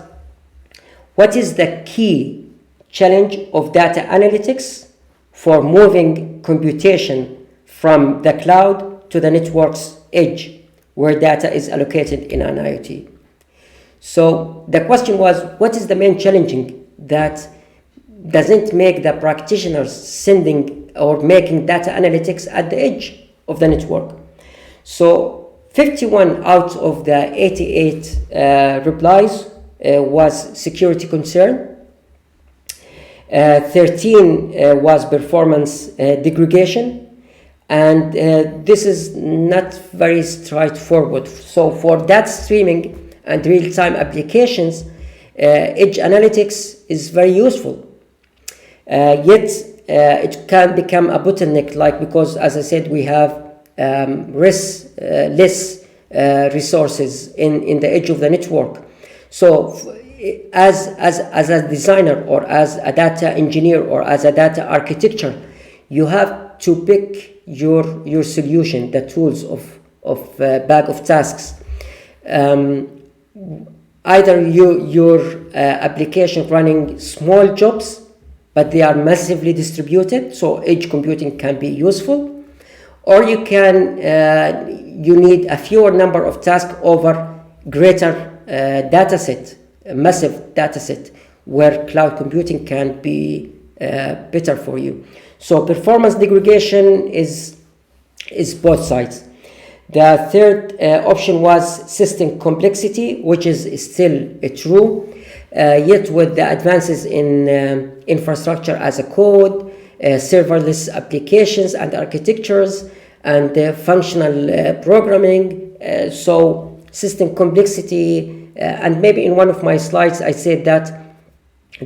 what is the key challenge of data analytics for moving computation from the cloud to the network's edge, where data is allocated in an IoT? So the question was, what is the main challenging that doesn't make the practitioners sending or making data analytics at the edge of the network? So 51 out of the 88 replies was security concern. 13 was performance degradation, and this is not very straightforward. So for that streaming and real-time applications, edge analytics is very useful. Yet it can become a bottleneck, because as I said, we have less resources in the edge of the network. So as a designer or as a data engineer or as a data architecture, you have to pick your solution, the tools of bag of tasks. Either your application running small jobs, but they are massively distributed, so edge computing can be useful, or you need a fewer number of tasks over greater dataset, a massive dataset, where cloud computing can be better for you. So performance degradation is both sides. The third option was system complexity, which is still true. Yet with the advances in infrastructure as a code, serverless applications and architectures, and functional programming, so system complexity, and maybe in one of my slides I said that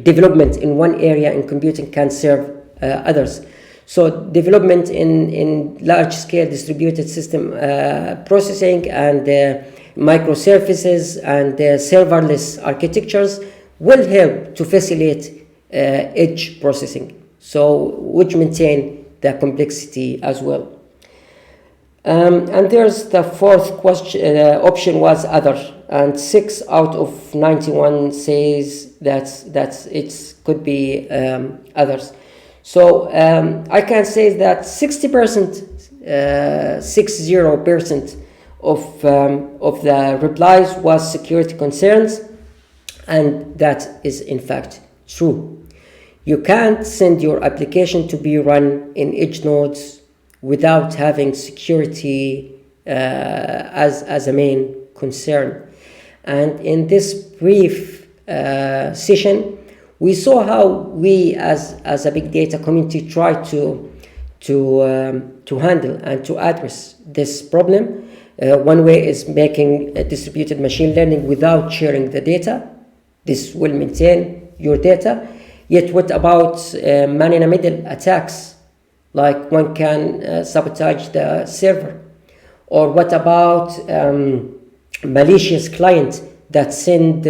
development in one area in computing can serve others. So development in large-scale distributed system processing and microservices and serverless architectures will help to facilitate edge processing, so which maintain the complexity as well. And there's the fourth question option was other, and 6 out of 91 says that it could be others. So I can say that 60% of the replies was security concerns, and that is in fact true. You can't send your application to be run in edge nodes without having security as a main concern. And in this brief session, we saw how we as a big data community try to handle and to address this problem. One way is making distributed machine learning without sharing the data. This will maintain your data. Yet what about man-in-the-middle attacks? Like one can sabotage the server. Or what about malicious clients that send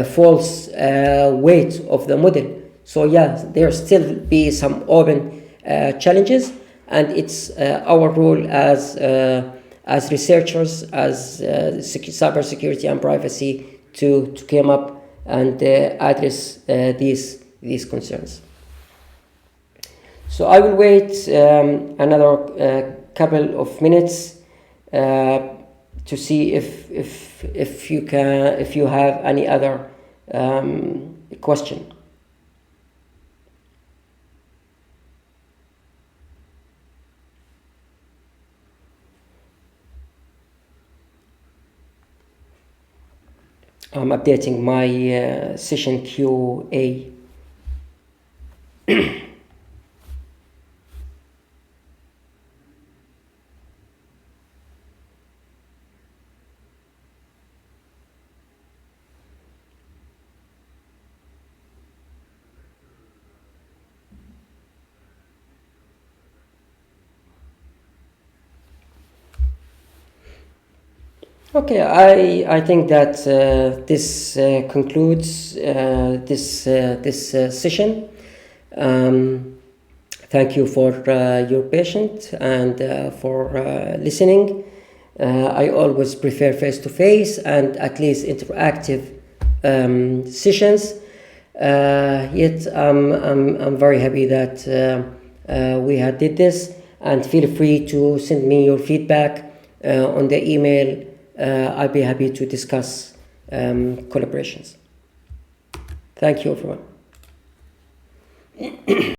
false weight of the model? So yeah, there still be some open challenges, and it's our role as researchers, as cybersecurity and privacy to come up and address these concerns. So I will wait another couple of minutes to see if you have any other question. I'm updating my session QA. Okay, I think that this concludes this session. Thank you for your patience and for listening. I always prefer face-to-face and at least interactive sessions. Yet I'm very happy that we had did this, and feel free to send me your feedback on the email. I'll be happy to discuss collaborations. Thank you, everyone.